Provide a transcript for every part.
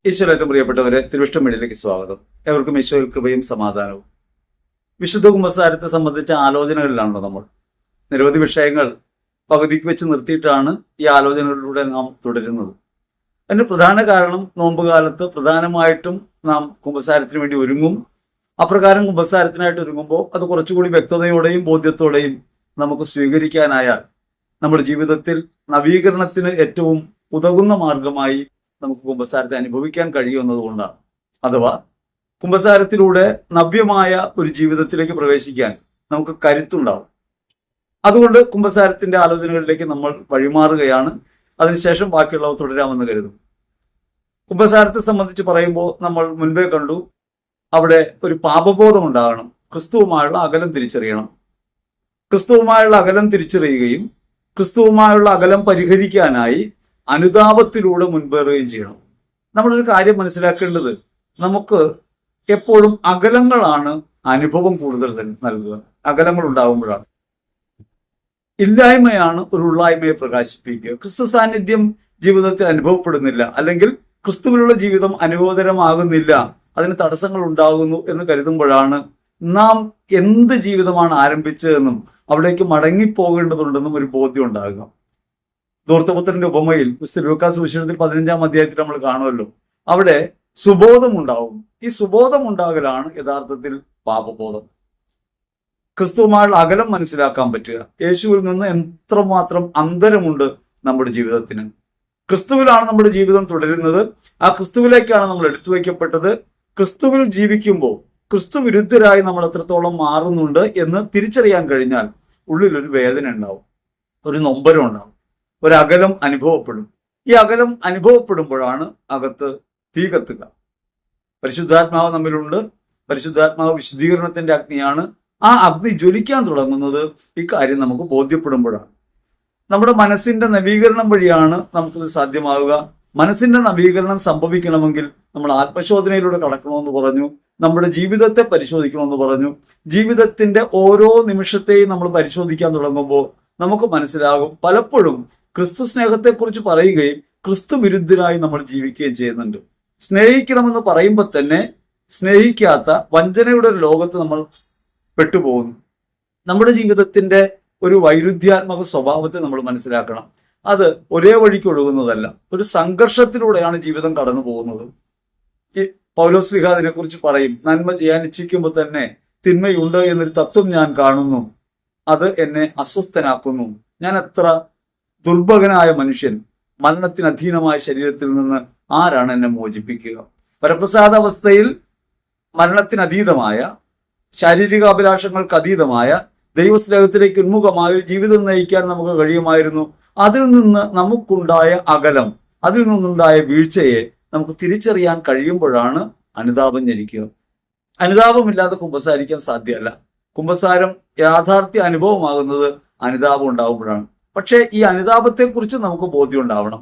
ഈശ്വരേറ്റവും പ്രിയപ്പെട്ടവരെ, തിരുവിഷ്ടം മീഡിയയിലേക്ക് സ്വാഗതം. എവർക്കും ഈശ്വര കൃപയും സമാധാനവും. വിശുദ്ധ കുമ്പസാരത്തെ സംബന്ധിച്ച ആലോചനകളിലാണല്ലോ നമ്മൾ. നിരവധി വിഷയങ്ങൾ പകുതിക്ക് വെച്ച് നിർത്തിയിട്ടാണ് ഈ ആലോചനകളിലൂടെ നാം തുടരുന്നത്. അതിന് പ്രധാന കാരണം, നോമ്പ് കാലത്ത് പ്രധാനമായിട്ടും നാം കുമ്പസാരത്തിന് വേണ്ടി ഒരുങ്ങും. അപ്രകാരം കുമ്പസാരത്തിനായിട്ട് ഒരുങ്ങുമ്പോൾ അത് കുറച്ചുകൂടി വ്യക്തതയോടെയും ബോധ്യത്തോടെയും നമുക്ക് സ്വീകരിക്കാനായാൽ നമ്മുടെ ജീവിതത്തിൽ നവീകരണത്തിന് ഏറ്റവും ഉതകുന്ന മാർഗമായി നമുക്ക് കുമ്പസാരത്തെ അനുഭവിക്കാൻ കഴിയുന്നതുകൊണ്ടാണ്. അഥവാ കുമ്പസാരത്തിലൂടെ നവ്യമായ ഒരു ജീവിതത്തിലേക്ക് പ്രവേശിക്കാൻ നമുക്ക് കരുത്തുണ്ടാവും. അതുകൊണ്ട് കുമ്പസാരത്തിന്റെ ആലോചനകളിലേക്ക് നമ്മൾ വഴിമാറുകയാണ്. അതിനുശേഷം ബാക്കിയുള്ളവ തുടരാമെന്ന് കരുതും. കുമ്പസാരത്തെ സംബന്ധിച്ച് പറയുമ്പോൾ നമ്മൾ മുൻപേ കണ്ടു, അവിടെ ഒരു പാപബോധം ഉണ്ടാകണം. ക്രിസ്തുവുമായുള്ള അകലം തിരിച്ചറിയണം. ക്രിസ്തുവുമായുള്ള അകലം തിരിച്ചറിയുകയും ക്രിസ്തുവുമായുള്ള അകലം പരിഹരിക്കാനായി അനുതാപത്തിലൂടെ മുൻപേറുകയും ചെയ്യണം. നമ്മളൊരു കാര്യം മനസ്സിലാക്കേണ്ടത്, നമുക്ക് എപ്പോഴും അകലങ്ങളാണ് അനുഭവം കൂടുതൽ നൽകുക. അകലങ്ങൾ ഉണ്ടാകുമ്പോഴാണ്. ഇല്ലായ്മയാണ് ഒരു ഉള്ളായ്മയെ പ്രകാശിപ്പിക്കുക. ക്രിസ്തു സാന്നിധ്യം ജീവിതത്തിൽ അനുഭവപ്പെടുന്നില്ല, അല്ലെങ്കിൽ ക്രിസ്തുവിലുള്ള ജീവിതം അനുഭവതരമാകുന്നില്ല, അതിന് തടസ്സങ്ങൾ ഉണ്ടാകുന്നു എന്ന് കരുതുമ്പോഴാണ് നാം എന്ത് ജീവിതമാണ് ആരംഭിച്ചതെന്നും അവിടേക്ക് മടങ്ങിപ്പോകേണ്ടതുണ്ടെന്നും ഒരു ബോധ്യം ഉണ്ടാകുക. ധൂർത്തപുത്രന്റെ ഉപമയിൽ ലൂക്കാസ് വിശേഷത്തിൽ 15-ാം അധ്യായത്തിൽ നമ്മൾ കാണുമല്ലോ, അവിടെ സുബോധം ഉണ്ടാവും. ഈ സുബോധം ഉണ്ടാകലാണ് യഥാർത്ഥത്തിൽ പാപബോധം. ക്രിസ്തുവുമായുള്ള അകലം മനസ്സിലാക്കാൻ പറ്റുക. യേശുവിൽ നിന്ന് എത്രമാത്രം അന്തരമുണ്ട് നമ്മുടെ ജീവിതത്തിന്. ക്രിസ്തുവിലാണ് നമ്മുടെ ജീവിതം തുടരുന്നത്. ആ ക്രിസ്തുവിലേക്കാണ് നമ്മൾ എടുത്തു വയ്ക്കപ്പെട്ടത്. ക്രിസ്തുവിൽ ജീവിക്കുമ്പോൾ ക്രിസ്തു വിരുദ്ധരായി നമ്മൾ എത്രത്തോളം മാറുന്നുണ്ട് എന്ന് തിരിച്ചറിയാൻ കഴിഞ്ഞാൽ ഉള്ളിലൊരു വേദന ഉണ്ടാവും, ഒരു നൊമ്പരം ഉണ്ടാവും, ഒരകലം അനുഭവപ്പെടും. ഈ അകലം അനുഭവപ്പെടുമ്പോഴാണ് അകത്ത് തീ കത്തുക. പരിശുദ്ധാത്മാവ് നമ്മിലുണ്ട്. പരിശുദ്ധാത്മാവ് വിശുദ്ധീകരണത്തിന്റെ അഗ്നിയാണ്. ആ അഗ്നി ജ്വലിക്കാൻ തുടങ്ങുന്നത് ഇക്കാര്യം നമുക്ക് ബോധ്യപ്പെടുമ്പോഴാണ്. നമ്മുടെ മനസ്സിന്റെ നവീകരണം വഴിയാണ് നമുക്കിത് സാധ്യമാവുക. മനസ്സിന്റെ നവീകരണം സംഭവിക്കണമെങ്കിൽ നമ്മൾ ആത്മശോധനയിലൂടെ കടക്കണമെന്ന് പറഞ്ഞു. നമ്മുടെ ജീവിതത്തെ പരിശോധിക്കണമെന്ന് പറഞ്ഞു. ജീവിതത്തിന്റെ ഓരോ നിമിഷത്തെയും നമ്മൾ പരിശോധിക്കാൻ തുടങ്ങുമ്പോൾ നമുക്ക് മനസ്സിലാകും, പലപ്പോഴും ക്രിസ്തു സ്നേഹത്തെക്കുറിച്ച് പറയുകയും ക്രിസ്തു വിരുദ്ധരായി നമ്മൾ ജീവിക്കുകയും ചെയ്യുന്നുണ്ട്. സ്നേഹിക്കണമെന്ന് പറയുമ്പോൾ തന്നെ സ്നേഹിക്കാത്ത വഞ്ചനയുടെ ഒരു ലോകത്ത് നമ്മൾ പെട്ടുപോകുന്നു. നമ്മുടെ ജീവിതത്തിന്റെ ഒരു വൈരുദ്ധ്യാത്മക സ്വഭാവത്തെ നമ്മൾ മനസ്സിലാക്കണം. അത് ഒരേ വഴിക്ക് ഒഴുകുന്നതല്ല, ഒരു സംഘർഷത്തിലൂടെയാണ് ജീവിതം കടന്നു പോകുന്നത്. ഈ പൗലോസ് ശ്ലീഹ അതിനെക്കുറിച്ച് പറയും, നന്മ ചെയ്യാൻ ഇച്ഛിക്കുമ്പോൾ തന്നെ തിന്മയുണ്ട് എന്നൊരു തത്വം ഞാൻ കാണുന്നു, അത് എന്നെ അസ്വസ്ഥനാക്കുന്നു. ഞാൻ എത്ര ദുർഭകനായ മനുഷ്യൻ, മരണത്തിന് അധീനമായ ശരീരത്തിൽ നിന്ന് ആരാണ് എന്നെ മോചിപ്പിക്കുക? പരപ്രസാദാവസ്ഥയിൽ മരണത്തിനതീതമായ, ശാരീരിക അഭിലാഷങ്ങൾക്ക് അതീതമായ ദൈവസ്നേഹത്തിലേക്ക് ഉന്മുഖമായ ഒരു ജീവിതം നയിക്കാൻ നമുക്ക് കഴിയുമായിരുന്നു. അതിൽ നിന്ന് നമുക്കുണ്ടായ അകലം, അതിൽ നിന്നുണ്ടായ വീഴ്ചയെ നമുക്ക് തിരിച്ചറിയാൻ കഴിയുമ്പോഴാണ് അനുതാപം ജനിക്കുക. അനുതാപമില്ലാതെ കുമ്പസാരിക്കാൻ സാധ്യമല്ല. കുമ്പസാരം യാഥാർത്ഥ്യ അനുഭവമാകുന്നത് അനുതാപം ഉണ്ടാകുമ്പോഴാണ്. പക്ഷേ ഈ അനുതാപത്തെക്കുറിച്ച് നമുക്ക് ബോധ്യം ഉണ്ടാവണം.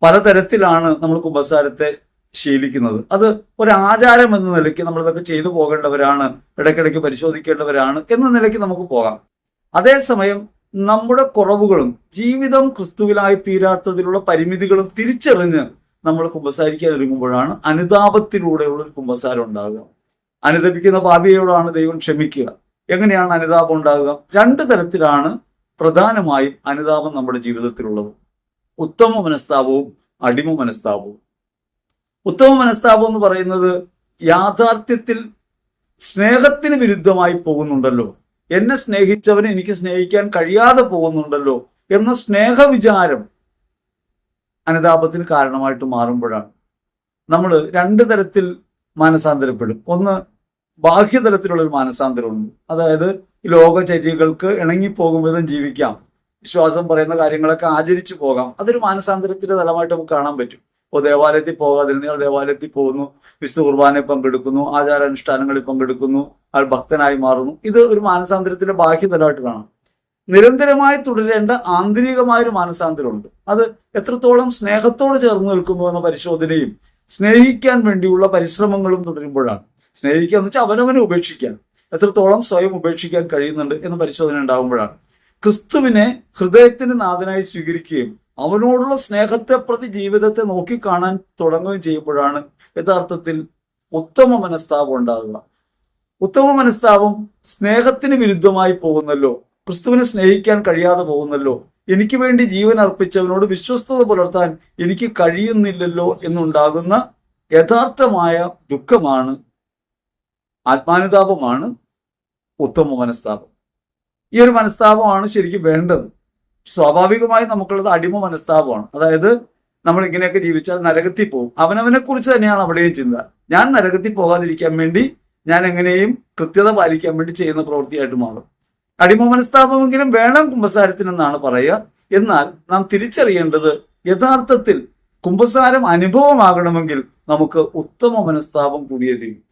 പലതരത്തിലാണ് നമ്മൾ കുമ്പസാരത്തെ ശീലിക്കുന്നത്. അത് ഒരു ആചാരം എന്ന നിലയ്ക്ക് നമ്മളിതൊക്കെ ചെയ്തു പോകേണ്ടവരാണ്, ഇടയ്ക്കിടയ്ക്ക് പരിശോധിക്കേണ്ടവരാണ് എന്ന നിലയ്ക്ക് നമുക്ക് പോകാം. അതേസമയം നമ്മുടെ കുറവുകളും ജീവിതം ക്രിസ്തുവിലായി തീരാത്തതിലുള്ള പരിമിതികളും തിരിച്ചറിഞ്ഞ് നമ്മൾ കുമ്പസാരിക്കാൻ ഒരുങ്ങുമ്പോഴാണ് അനുതാപത്തിലൂടെയുള്ള ഒരു കുമ്പസാരം ഉണ്ടാകുക. അനുതപിക്കുന്ന പാപിയോടാണ് ദൈവം ക്ഷമിക്കുക. എങ്ങനെയാണ് അനുതാപം ഉണ്ടാകുക? 2 തരത്തിലാണ് പ്രധാനമായും അനുതാപം നമ്മുടെ ജീവിതത്തിലുള്ളത്. ഉത്തമ മനസ്താപവും അടിമ മനസ്താപവും. ഉത്തമ മനസ്താപം എന്ന് പറയുന്നത് യാഥാർത്ഥ്യത്തിൽ സ്നേഹത്തിന് വിരുദ്ധമായി പോകുന്നുണ്ടല്ലോ, എന്നെ സ്നേഹിച്ചവനെ എനിക്ക് സ്നേഹിക്കാൻ കഴിയാതെ പോകുന്നുണ്ടല്ലോ എന്ന സ്നേഹവിചാരം അനുതാപത്തിന് കാരണമായിട്ട് മാറുമ്പോഴാണ് നമ്മൾ 2 തരത്തിൽ മാനസാന്തരപ്പെടും. ഒന്ന്, ബാഹ്യതലത്തിലുള്ളൊരു മാനസാന്തരമുണ്ട്. അതായത് ലോകചര്യകൾക്ക് ഇണങ്ങിപ്പോകും വിധം ജീവിക്കാം, വിശ്വാസം പറയുന്ന കാര്യങ്ങളൊക്കെ ആചരിച്ചു പോകാം. അതൊരു മാനസാന്തരത്തിന്റെ തലമായിട്ട് നമുക്ക് കാണാൻ പറ്റും. ഇപ്പോൾ ദേവാലയത്തിൽ പോകാതിരുന്നയാൾ ദേവാലയത്തിൽ പോകുന്നു, വിശുദ്ധ കുർബാനയിൽ പങ്കെടുക്കുന്നു, ആചാരാനുഷ്ഠാനങ്ങളിൽ പങ്കെടുക്കുന്നു, അയാൾ ഭക്തനായി മാറുന്നു. ഇത് ഒരു മാനസാന്തരത്തിന്റെ ബാഹ്യതലമായിട്ട് കാണാം. നിരന്തരമായി തുടരേണ്ട ആന്തരികമായൊരു മാനസാന്തരമുണ്ട്. അത് എത്രത്തോളം സ്നേഹത്തോട് ചേർന്ന് നിൽക്കുന്നു എന്ന പരിശോധനയും സ്നേഹിക്കാൻ വേണ്ടിയുള്ള പരിശ്രമങ്ങളും തുടരുമ്പോഴാണ്. സ്നേഹിക്കുക എന്ന് വെച്ചാൽ അവനവനെ ഉപേക്ഷിക്കാൻ, എത്രത്തോളം സ്വയം ഉപേക്ഷിക്കാൻ കഴിയുന്നുണ്ട് എന്ന പരിശോധന ഉണ്ടാകുമ്പോഴാണ്. ക്രിസ്തുവിനെ ഹൃദയത്തിന് നാഥനായി സ്വീകരിക്കുകയും അവനോടുള്ള സ്നേഹത്തെ പ്രതി ജീവിതത്തെ നോക്കിക്കാണാൻ തുടങ്ങുകയും ചെയ്യുമ്പോഴാണ് യഥാർത്ഥത്തിൽ ഉത്തമ മനസ്താപം ഉണ്ടാകുക. ഉത്തമ മനസ്താപം സ്നേഹത്തിന് വിരുദ്ധമായി പോകുന്നല്ലോ, ക്രിസ്തുവിനെ സ്നേഹിക്കാൻ കഴിയാതെ പോകുന്നല്ലോ, എനിക്ക് വേണ്ടി ജീവൻ അർപ്പിച്ചവനോട് വിശ്വസ്തത പുലർത്താൻ എനിക്ക് കഴിയുന്നില്ലല്ലോ എന്നുണ്ടാകുന്ന യഥാർത്ഥമായ ദുഃഖമാണ്, ആത്മാനുതാപമാണ് ഉത്തമ മനസ്താപം. ഈ ഒരു മനസ്താപമാണ് ശരിക്കും വേണ്ടത്. സ്വാഭാവികമായി നമുക്കുള്ളത് അടിമ മനസ്താപമാണ്. അതായത് നമ്മൾ ഇങ്ങനെയൊക്കെ ജീവിച്ചാൽ നരകത്തിൽ പോകും. അവനവനെ കുറിച്ച് തന്നെയാണ് അവിടെയും ചിന്ത. ഞാൻ നരകത്തിൽ പോകാതിരിക്കാൻ വേണ്ടി ഞാൻ എങ്ങനെയും കൃത്യത പാലിക്കാൻ വേണ്ടി ചെയ്യുന്ന പ്രവൃത്തിയായിട്ട് മാറും. അടിമ മനസ്താപമെങ്കിലും വേണം കുമ്പസാരത്തിനെന്നാണ് പറയുക. എന്നാൽ നാം തിരിച്ചറിയേണ്ടത് യഥാർത്ഥത്തിൽ കുമ്പസാരം അനുഭവമാകണമെങ്കിൽ നമുക്ക് ഉത്തമ മനസ്താപം കൂടിയേ തീരും.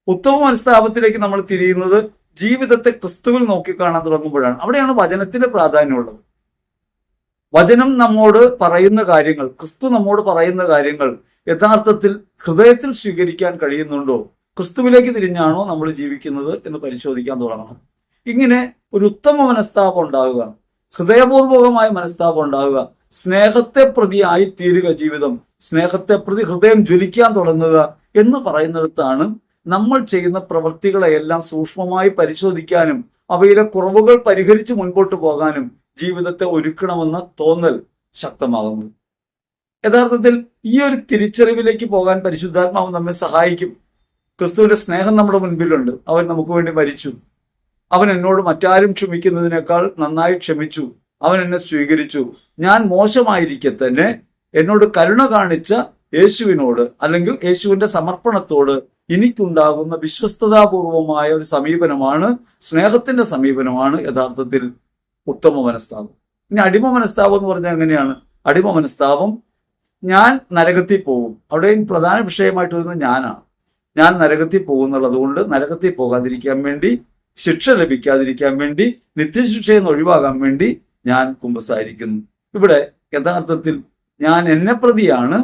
ഉത്തമ മനസ്താപത്തിലേക്ക് നമ്മൾ തിരിയുന്നത് ജീവിതത്തെ ക്രിസ്തുവിൽ നോക്കിക്കാണാൻ തുടങ്ങുമ്പോഴാണ്. അവിടെയാണ് വചനത്തിന്റെ പ്രാധാന്യമുള്ളത്. വചനം നമ്മോട് പറയുന്ന കാര്യങ്ങൾ, ക്രിസ്തു നമ്മോട് പറയുന്ന കാര്യങ്ങൾ യഥാർത്ഥത്തിൽ ഹൃദയത്തിൽ സ്വീകരിക്കാൻ കഴിയുന്നുണ്ടോ, ക്രിസ്തുവിലേക്ക് തിരിഞ്ഞാണോ നമ്മൾ ജീവിക്കുന്നത് എന്ന് പരിശോധിക്കാൻ തുടങ്ങണം. ഇങ്ങനെ ഒരു ഉത്തമ മനസ്താപം ഉണ്ടാകുക, ഹൃദയപൂർവകമായ മനസ്താപം ഉണ്ടാകുക, സ്നേഹത്തെ പ്രതിയായി തീരുക ജീവിതം, സ്നേഹത്തെ പ്രതി ഹൃദയം ജ്വലിക്കാൻ തുടങ്ങുക എന്ന് പറയുന്നിടത്താണ് നമ്മൾ ചെയ്യുന്ന പ്രവൃത്തികളെയെല്ലാം സൂക്ഷ്മമായി പരിശോധിക്കാനും അവയിലെ കുറവുകൾ പരിഹരിച്ച് മുൻപോട്ട് പോകാനും ജീവിതത്തെ ഒരുക്കണമെന്ന തോന്നൽ ശക്തമാകുന്നു. യഥാർത്ഥത്തിൽ ഈ ഒരു തിരിച്ചറിവിലേക്ക് പോകാൻ പരിശുദ്ധാത്മാവ് നമ്മെ സഹായിക്കും. ക്രിസ്തുവിന്റെ സ്നേഹം നമ്മുടെ മുൻപിലുണ്ട്. അവൻ നമുക്ക് വേണ്ടി മരിച്ചു. അവൻ എന്നോട് മറ്റാരും ക്ഷമിക്കുന്നതിനേക്കാൾ നന്നായി ക്ഷമിച്ചു. അവൻ എന്നെ സ്വീകരിച്ചു. ഞാൻ മോശമായിരിക്കെ തന്നെ എന്നോട് കരുണ കാണിച്ച യേശുവിനോട് അല്ലെങ്കിൽ യേശുവിന്റെ സമർപ്പണത്തോട് എനിക്കുണ്ടാകുന്ന വിശ്വസ്തതാപൂർവമായ ഒരു സമീപനമാണ്, സ്നേഹത്തിന്റെ സമീപനമാണ് യഥാർത്ഥത്തിൽ ഉത്തമ മനസ്താപം. ഇനി അടിമ മനസ്താപം എന്ന് പറഞ്ഞാൽ എങ്ങനെയാണ്? അടിമ മനസ്താപം, ഞാൻ നരകത്തിൽ പോകും. അവിടെയും പ്രധാന വിഷയമായിട്ട് വരുന്നത് ഞാനാണ്. ഞാൻ നരകത്തിൽ പോകുന്നുള്ളത് കൊണ്ട് നരകത്തിൽ പോകാതിരിക്കാൻ വേണ്ടി, ശിക്ഷ ലഭിക്കാതിരിക്കാൻ വേണ്ടി, നിത്യശിക്ഷയിൽ നിന്ന് ഒഴിവാകാൻ വേണ്ടി ഞാൻ കുമ്പസാരിക്കുന്നു. ഇവിടെ യഥാർത്ഥത്തിൽ ഞാൻ എന്നെ പ്രതിയാണ്,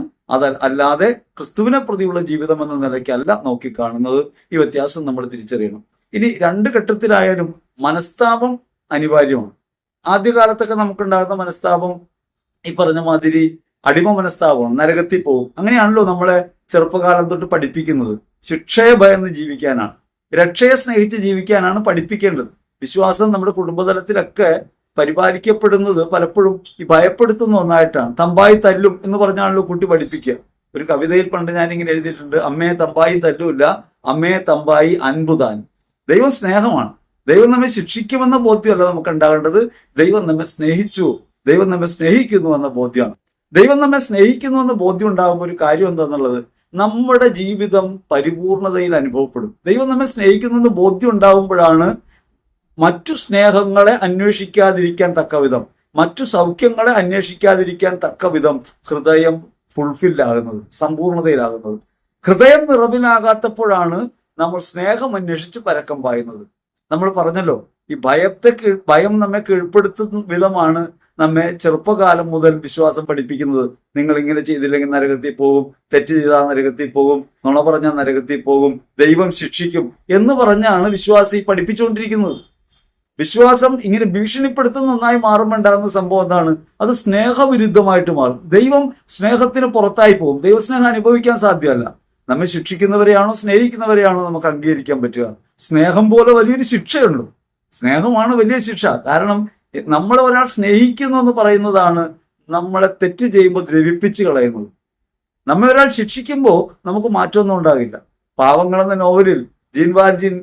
അല്ലാതെ ക്രിസ്തുവിനെ പ്രതിയുള്ള ജീവിതം എന്ന നിലയ്ക്കല്ല നോക്കിക്കാണുന്നത്. ഈ വ്യത്യാസം നമ്മൾ തിരിച്ചറിയണം. ഇനി രണ്ട് ഘട്ടത്തിലായാലും മനസ്താപം അനിവാര്യമാണ്. ആദ്യകാലത്തൊക്കെ നമുക്കുണ്ടാകുന്ന മനസ്താപം ഈ പറഞ്ഞ മാതിരി അടിമ മനസ്താപമാണ്, നരകത്തിൽ പോകും. അങ്ങനെയാണല്ലോ നമ്മളെ ചെറുപ്പകാലം തൊട്ട് പഠിപ്പിക്കുന്നത്. ശിക്ഷയെ ഭയന്ന് ജീവിക്കാനാണ്, രക്ഷയെ സ്നേഹിച്ച് ജീവിക്കാനാണ് പഠിപ്പിക്കേണ്ടത്. വിശ്വാസം നമ്മുടെ കുടുംബതലത്തിലൊക്കെ പരിപാലിക്കപ്പെടുന്നത് പലപ്പോഴും ഈ ഭയപ്പെടുത്തുന്ന ഒന്നായിട്ടാണ്. തമ്പായി തല്ലും എന്ന് പറഞ്ഞാണല്ലോ കുട്ടി പഠിപ്പിക്കുക. ഒരു കവിതയിൽ പണ്ട് ഞാനിങ്ങനെ എഴുതിയിട്ടുണ്ട്, അമ്മയെ തമ്പായി തല്ലൂല്ല, അമ്മയെ തമ്പായി അൻപുതാൻ. ദൈവം സ്നേഹമാണ്. ദൈവം നമ്മെ ശിക്ഷിക്കുമെന്ന ബോധ്യമല്ല നമുക്ക് ഉണ്ടാകേണ്ടത്. ദൈവം നമ്മെ സ്നേഹിച്ചു, ദൈവം നമ്മെ സ്നേഹിക്കുന്നു എന്ന ബോധ്യമാണ്. ദൈവം നമ്മെ സ്നേഹിക്കുന്നു എന്ന ബോധ്യം ഉണ്ടാകുമ്പോൾ ഒരു കാര്യം എന്താണെന്നുള്ളത്, നമ്മുടെ ജീവിതം പരിപൂർണതയിൽ അനുഭവപ്പെടും. ദൈവം നമ്മെ സ്നേഹിക്കുന്നു എന്ന് ബോധ്യം ഉണ്ടാകുമ്പോഴാണ് മറ്റു സ്നേഹങ്ങളെ അന്വേഷിക്കാതിരിക്കാൻ തക്കവിധം, മറ്റു സൗഖ്യങ്ങളെ അന്വേഷിക്കാതിരിക്കാൻ തക്കവിധം ഹൃദയം ഫുൾഫില്ലാകുന്നത്, സമ്പൂർണതയിലാകുന്നത്. ഹൃദയം നിറവിലാകാത്തപ്പോഴാണ് നമ്മൾ സ്നേഹം അന്വേഷിച്ച് പരക്കം പായുന്നത്. നമ്മൾ പറഞ്ഞല്ലോ, ഈ ഭയം നമ്മെ കീഴ്പ്പെടുത്തുന്ന വിധമാണ് നമ്മെ ചെറുപ്പകാലം മുതൽ വിശ്വാസം പഠിപ്പിക്കുന്നത്. നിങ്ങൾ ഇങ്ങനെ ചെയ്തില്ലെങ്കിൽ നരകത്തിൽ പോകും, തെറ്റ് ചെയ്താൽ നരകത്തിൽ പോകും, നുണ പറഞ്ഞാൽ നരകത്തിൽ പോകും, ദൈവം ശിക്ഷിക്കും എന്ന് പറഞ്ഞാണ് വിശ്വാസി പഠിപ്പിച്ചുകൊണ്ടിരിക്കുന്നത്. വിശ്വാസം ഇങ്ങനെ ഭീഷണിപ്പെടുത്തുന്ന ഒന്നായി മാറുമ്പോൾ ഉണ്ടാകുന്ന സംഭവം എന്താണ്? അത് സ്നേഹവിരുദ്ധമായിട്ട് മാറും. ദൈവം സ്നേഹത്തിന് പുറത്തായി പോകും. ദൈവസ്നേഹം അനുഭവിക്കാൻ സാധ്യമല്ല. നമ്മെ ശിക്ഷിക്കുന്നവരെയാണോ സ്നേഹിക്കുന്നവരെയാണോ നമുക്ക് അംഗീകരിക്കാൻ പറ്റുക? സ്നേഹം പോലെ വലിയൊരു ശിക്ഷയുണ്ട്. സ്നേഹമാണ് വലിയ ശിക്ഷ. കാരണം നമ്മളെ ഒരാൾ സ്നേഹിക്കുന്നു എന്ന് പറയുന്നതാണ് നമ്മളെ തെറ്റ് ചെയ്യുമ്പോൾ ദ്രവിപ്പിച്ച് കളയുന്നത്. നമ്മെ ഒരാൾ ശിക്ഷിക്കുമ്പോൾ നമുക്ക് മാറ്റമൊന്നും ഉണ്ടാകില്ല. പാവങ്ങളെന്ന നോവലിൽ ജീൻ വാൽജിൻ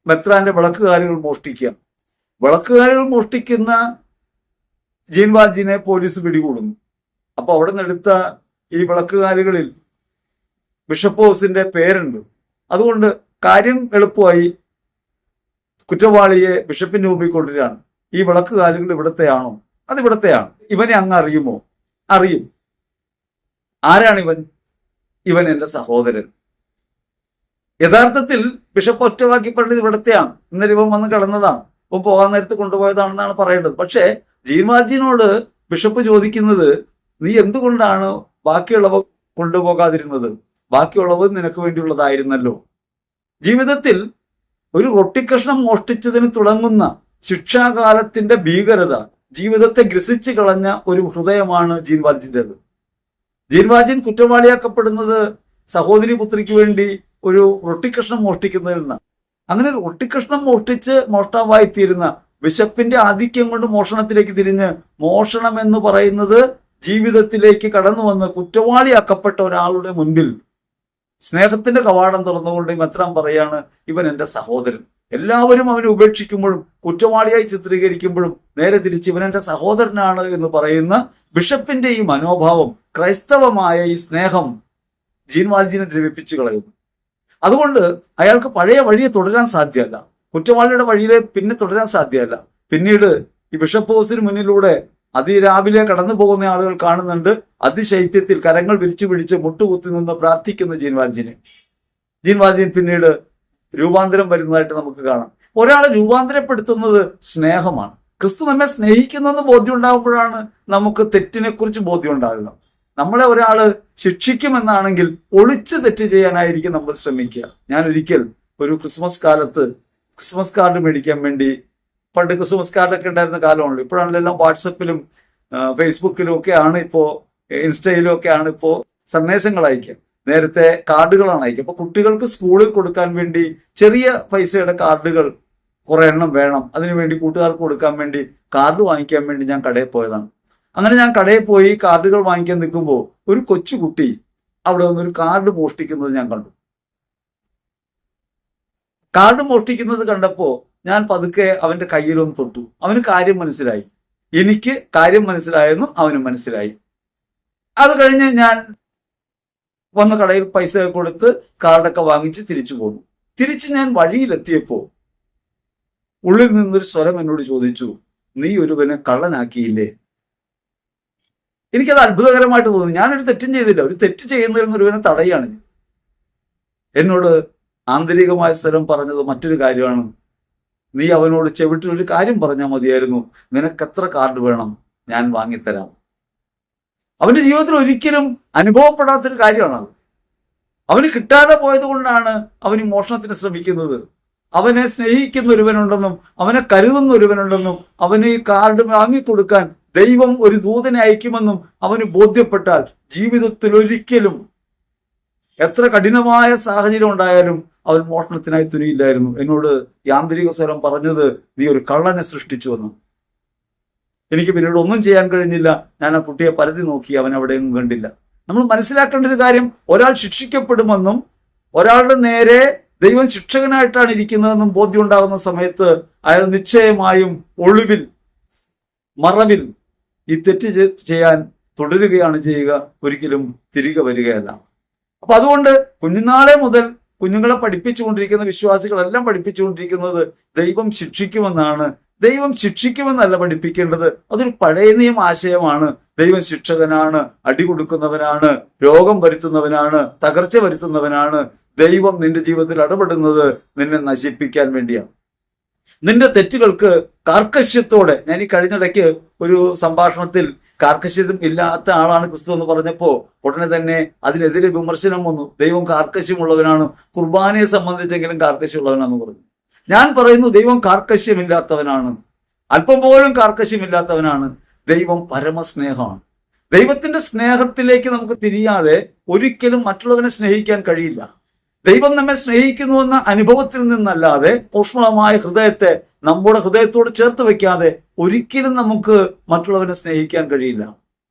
മെത്രാന്റെ വിളക്കുകാലുകൾ മോഷ്ടിക്കുക. വിളക്കുകാലുകൾ മോഷ്ടിക്കുന്ന ജീൻ വാൽജിനെ പോലീസ് പിടികൂടുന്നു. അപ്പൊ അവിടെ നിന്നെടുത്ത ഈ വിളക്കുകാലുകളിൽ ബിഷപ്പ് ഹൗസിന്റെ പേരുണ്ട്. അതുകൊണ്ട് കാര്യം എളുപ്പമായി. കുറ്റവാളിയെ ബിഷപ്പിന്റെ മുമ്പിൽ കൊണ്ടുവരികയാണ്. ഈ വിളക്കുകാലുകൾ ഇവിടത്തെയാണോ? അത് ഇവിടത്തെയാണ്. ഇവനെ അങ്ങ് അറിയുമോ? അറിയും. ആരാണ് ഇവൻ? ഇവൻ എന്റെ സഹോദരൻ. യഥാർത്ഥത്തിൽ ബിഷപ്പ് ഒറ്റവാക്കി പറഞ്ഞത് ഇവിടത്തെയാണ്. ഇന്നലെ ഇവൻ വന്ന് കിടന്നതാണ്, ഇവൻ പോകാൻ നേരത്ത് കൊണ്ടുപോയതാണെന്നാണ് പറയേണ്ടത്. പക്ഷേ ജീൻവാജിനോട് ബിഷപ്പ് ചോദിക്കുന്നത്, നീ എന്തുകൊണ്ടാണ് ബാക്കിയുള്ളവ കൊണ്ടുപോകാതിരുന്നത്? ബാക്കിയുള്ളവ നിനക്ക് വേണ്ടിയുള്ളതായിരുന്നല്ലോ. ജീവിതത്തിൽ ഒരു റൊട്ടിക്കഷ്ണം മോഷ്ടിച്ചതിന് തുടങ്ങുന്ന ശിക്ഷാകാലത്തിന്റെ ഭീകരത ജീവിതത്തെ ഗ്രസിച്ചു കളഞ്ഞ ഒരു ഹൃദയമാണ് ജീൻ വാൽജിൻ്റെത്. ജീൻ വാൽജിൻ കുറ്റവാളിയാക്കപ്പെടുന്നത് സഹോദരി പുത്രിക്ക് വേണ്ടി ഒരു റൊട്ടിക്കഷ്ണം മോഷ്ടിക്കുന്നതിൽ നിന്ന്. അങ്ങനെ റൊട്ടിക്കഷ്ണം മോഷ്ടിച്ച് മോഷ്ടാവായിത്തീരുന്ന, വിശപ്പിന്റെ ആധിക്യം കൊണ്ട് മോഷണത്തിലേക്ക് തിരിഞ്ഞ്, മോഷണം എന്ന് പറയുന്നത് ജീവിതത്തിലേക്ക് കടന്നു വന്ന് കുറ്റവാളിയാക്കപ്പെട്ട ഒരാളുടെ മുൻപിൽ സ്നേഹത്തിന്റെ കവാടം തുറന്നുകൊണ്ട് മെത്രാൻ പറയാണ്, ഇവൻ എന്റെ സഹോദരൻ. എല്ലാവരും അവനെ ഉപേക്ഷിക്കുമ്പോഴും കുറ്റവാളിയായി ചിത്രീകരിക്കുമ്പോഴും നേരെ തിരിച്ച് ഇവൻ എന്റെ സഹോദരനാണ് എന്ന് പറയുന്ന ബിഷപ്പിന്റെ ഈ മനോഭാവം, ക്രൈസ്തവമായ ഈ സ്നേഹം ജീൻ വാൽജീനെ ദ്രവിപ്പിച്ചു കളയുന്നു. അതുകൊണ്ട് അയാൾക്ക് പഴയ വഴിയെ തുടരാൻ സാധ്യമല്ല, കുറ്റവാളിയുടെ വഴിയിലെ പിന്നെ തുടരാൻ സാധ്യമല്ല. പിന്നീട് ഈ ബിഷപ്പ് ഹൗസിന് മുന്നിലൂടെ അതിരാവിലെ കടന്നു പോകുന്ന ആളുകൾ കാണുന്നുണ്ട്, അതിശൈത്യത്തിൽ കരങ്ങൾ വിരിച്ചു പിടിച്ച് മുട്ടുകുത്തി നിന്ന് പ്രാർത്ഥിക്കുന്ന ജീൻ വാൽജീനെ. ജീൻ വാൽജീൻ പിന്നീട് രൂപാന്തരം വരുന്നതായിട്ട് നമുക്ക് കാണാം. ഒരാളെ രൂപാന്തരപ്പെടുത്തുന്നത് സ്നേഹമാണ്. ക്രിസ്തു നമ്മെ സ്നേഹിക്കുന്നെന്ന് ബോധ്യം ഉണ്ടാകുമ്പോഴാണ് നമുക്ക് തെറ്റിനെ കുറിച്ച് ബോധ്യം ഉണ്ടാകുക. നമ്മളെ ഒരാള് ശിക്ഷിക്കുമെന്നാണെങ്കിൽ ഒളിച്ച് തെറ്റ് ചെയ്യാനായിരിക്കും നമ്മൾ ശ്രമിക്കുക. ഞാൻ ഒരിക്കൽ ഒരു ക്രിസ്മസ് കാലത്ത് ക്രിസ്മസ് കാർഡ് മേടിക്കാൻ വേണ്ടി, പണ്ട് ക്രിസ്മസ് കാർഡൊക്കെ ഉണ്ടായിരുന്ന കാലമാണല്ലോ, ഇപ്പോഴാണെല്ലാം വാട്സപ്പിലും ഫേസ്ബുക്കിലും ഒക്കെയാണ്, ഇപ്പോ ഇൻസ്റ്റയിലും ഒക്കെയാണ് ഇപ്പോൾ സന്ദേശങ്ങൾ അയക്കുക. നേരത്തെ കാർഡുകളാണ് അയക്കുക. അപ്പൊ കുട്ടികൾക്ക് സ്കൂളിൽ കൊടുക്കാൻ വേണ്ടി ചെറിയ പൈസയുടെ കാർഡുകൾ കുറെ എണ്ണം വേണം. അതിനുവേണ്ടി കൂട്ടുകാർക്ക് കൊടുക്കാൻ വേണ്ടി കാർഡ് വാങ്ങിക്കാൻ വേണ്ടി ഞാൻ കടയിൽ പോയതാണ്. അങ്ങനെ ഞാൻ കടയിൽ പോയി കാർഡുകൾ വാങ്ങിക്കാൻ നിൽക്കുമ്പോൾ ഒരു കൊച്ചുകുട്ടി അവിടെ വന്നൊരു കാർഡ് മോഷ്ടിക്കുന്നത് ഞാൻ കണ്ടു. കാർഡ് മോഷ്ടിക്കുന്നത് കണ്ടപ്പോ ഞാൻ പതുക്കെ അവന്റെ കയ്യിലൊന്ന് തൊട്ടു. അവന് കാര്യം മനസ്സിലായി, എനിക്ക് കാര്യം മനസ്സിലായെന്നും അവനും മനസ്സിലായി. അത് കഴിഞ്ഞ് ഞാൻ വന്ന കടയിൽ പൈസ കൊടുത്ത് കാർഡൊക്കെ വാങ്ങിച്ച് തിരിച്ചു പോന്നു. തിരിച്ച് ഞാൻ വഴിയിലെത്തിയപ്പോ ഉള്ളിൽ നിന്നൊരു സ്വരം എന്നോട് ചോദിച്ചു, നീ ഒരുവനെ കള്ളനാക്കിയില്ലേ? എനിക്കത് അത്ഭുതകരമായിട്ട് തോന്നി. ഞാനൊരു തെറ്റും ചെയ്തില്ല. ഒരു തെറ്റ് ചെയ്യുന്നതിൽ നിന്ന് ഒരുവനെ തടയാണ്. എന്നോട് ആന്തരികമായ സ്വരം പറഞ്ഞത് മറ്റൊരു കാര്യമാണ്. നീ അവനോട് ചെവിട്ടിൽ ഒരു കാര്യം പറഞ്ഞാൽ മതിയായിരുന്നു, നിനക്കെത്ര കാർഡ് വേണം, ഞാൻ വാങ്ങിത്തരാം. അവന്റെ ജീവിതത്തിൽ ഒരിക്കലും അനുഭവപ്പെടാത്തൊരു കാര്യമാണ്. അവന് കിട്ടാതെ പോയത് കൊണ്ടാണ് അവൻ ഈ മോഷണത്തിന് ശ്രമിക്കുന്നത്. അവനെ സ്നേഹിക്കുന്ന ഒരുവനുണ്ടെന്നും അവനെ കരുതുന്ന ഒരുവനുണ്ടെന്നും അവന് ഈ കാർഡ് വാങ്ങിക്കൊടുക്കാൻ ദൈവം ഒരു ദൂതനെ അയക്കുമെന്നും അവന് ബോധ്യപ്പെട്ടാൽ ജീവിതത്തിൽ ഒരിക്കലും എത്ര കഠിനമായ സാഹചര്യം ഉണ്ടായാലും അവൻ മോഷണത്തിനായി തുനിയില്ലായിരുന്നു. എന്നോട് യാന്ത്രിക സ്വരം പറഞ്ഞത്, നീ ഒരു കള്ളനെ സൃഷ്ടിച്ചുവെന്ന്. എനിക്ക് പിന്നീട് ഒന്നും ചെയ്യാൻ കഴിഞ്ഞില്ല. ഞാൻ ആ കുട്ടിയെ പരതി നോക്കി, അവൻ അവിടെയൊന്നും കണ്ടില്ല. നമ്മൾ മനസ്സിലാക്കേണ്ട ഒരു കാര്യം, ഒരാൾ ശിക്ഷിക്കപ്പെടുമെന്നും ഒരാളുടെ നേരെ ദൈവം ശിക്ഷകനായിട്ടാണ് ഇരിക്കുന്നതെന്നും ബോധ്യം ഉണ്ടാകുന്ന സമയത്ത് അയാൾ നിശ്ചയമായും ഒളിവിൽ, മറവിൽ ഈ തെറ്റ് ചെയ്യാൻ തുടരുകയാണ് ചെയ്യുക, ഒരിക്കലും തിരികെ വരികയല്ല. അപ്പൊ അതുകൊണ്ട് കുഞ്ഞുനാളെ മുതൽ കുഞ്ഞുങ്ങളെ പഠിപ്പിച്ചുകൊണ്ടിരിക്കുന്ന വിശ്വാസികളെല്ലാം പഠിപ്പിച്ചുകൊണ്ടിരിക്കുന്നത് ദൈവം ശിക്ഷിക്കുമെന്നാണ്. ദൈവം ശിക്ഷിക്കുമെന്നല്ല പഠിപ്പിക്കേണ്ടത്. അതൊരു പഴയ നിയമ ആശയമാണ്. ദൈവം ശിക്ഷകനാണ്, അടി കൊടുക്കുന്നവനാണ്, രോഗം വരുത്തുന്നവനാണ്, തകർച്ച വരുത്തുന്നവനാണ്. ദൈവം നിന്റെ ജീവിതത്തിൽ ഇടപെടുന്നത് നിന്നെ നശിപ്പിക്കാൻ വേണ്ടിയാണ്. നിന്റെ തെറ്റുകൾക്ക് കാർക്കശ്യത്തോടെ, ഞാൻ ഈ കഴിഞ്ഞിടയ്ക്ക് ഒരു സംഭാഷണത്തിൽ കാർക്കശ്യം ഇല്ലാത്ത ആളാണ് ക്രിസ്തു എന്ന് പറഞ്ഞപ്പോ ഉടനെ തന്നെ അതിനെതിരെ വിമർശനം വന്നു. ദൈവം കാർക്കശ്യമുള്ളവനാണ്, കുർബാനയെ സംബന്ധിച്ചെങ്കിലും കാർക്കശ്യമുള്ളവനാണെന്ന് പറഞ്ഞു. ഞാൻ പറയുന്നു, ദൈവം കാർക്കശ്യമില്ലാത്തവനാണ്, അല്പം പോലും കാർക്കശ്യമില്ലാത്തവനാണ്. ദൈവം പരമസ്നേഹമാണ്. ദൈവത്തിന്റെ സ്നേഹത്തിലേക്ക് നമുക്ക് തിരിയാതെ ഒരിക്കലും മറ്റുള്ളവനെ സ്നേഹിക്കാൻ കഴിയില്ല. ദൈവം നമ്മെ സ്നേഹിക്കുന്നുവെന്ന അനുഭവത്തിൽ നിന്നല്ലാതെ ഊഷ്മളമായ ഹൃദയത്തെ നമ്മുടെ ഹൃദയത്തോട് ചേർത്ത് വെക്കാതെ ഒരിക്കലും നമുക്ക് മറ്റുള്ളവനെ സ്നേഹിക്കാൻ കഴിയില്ല.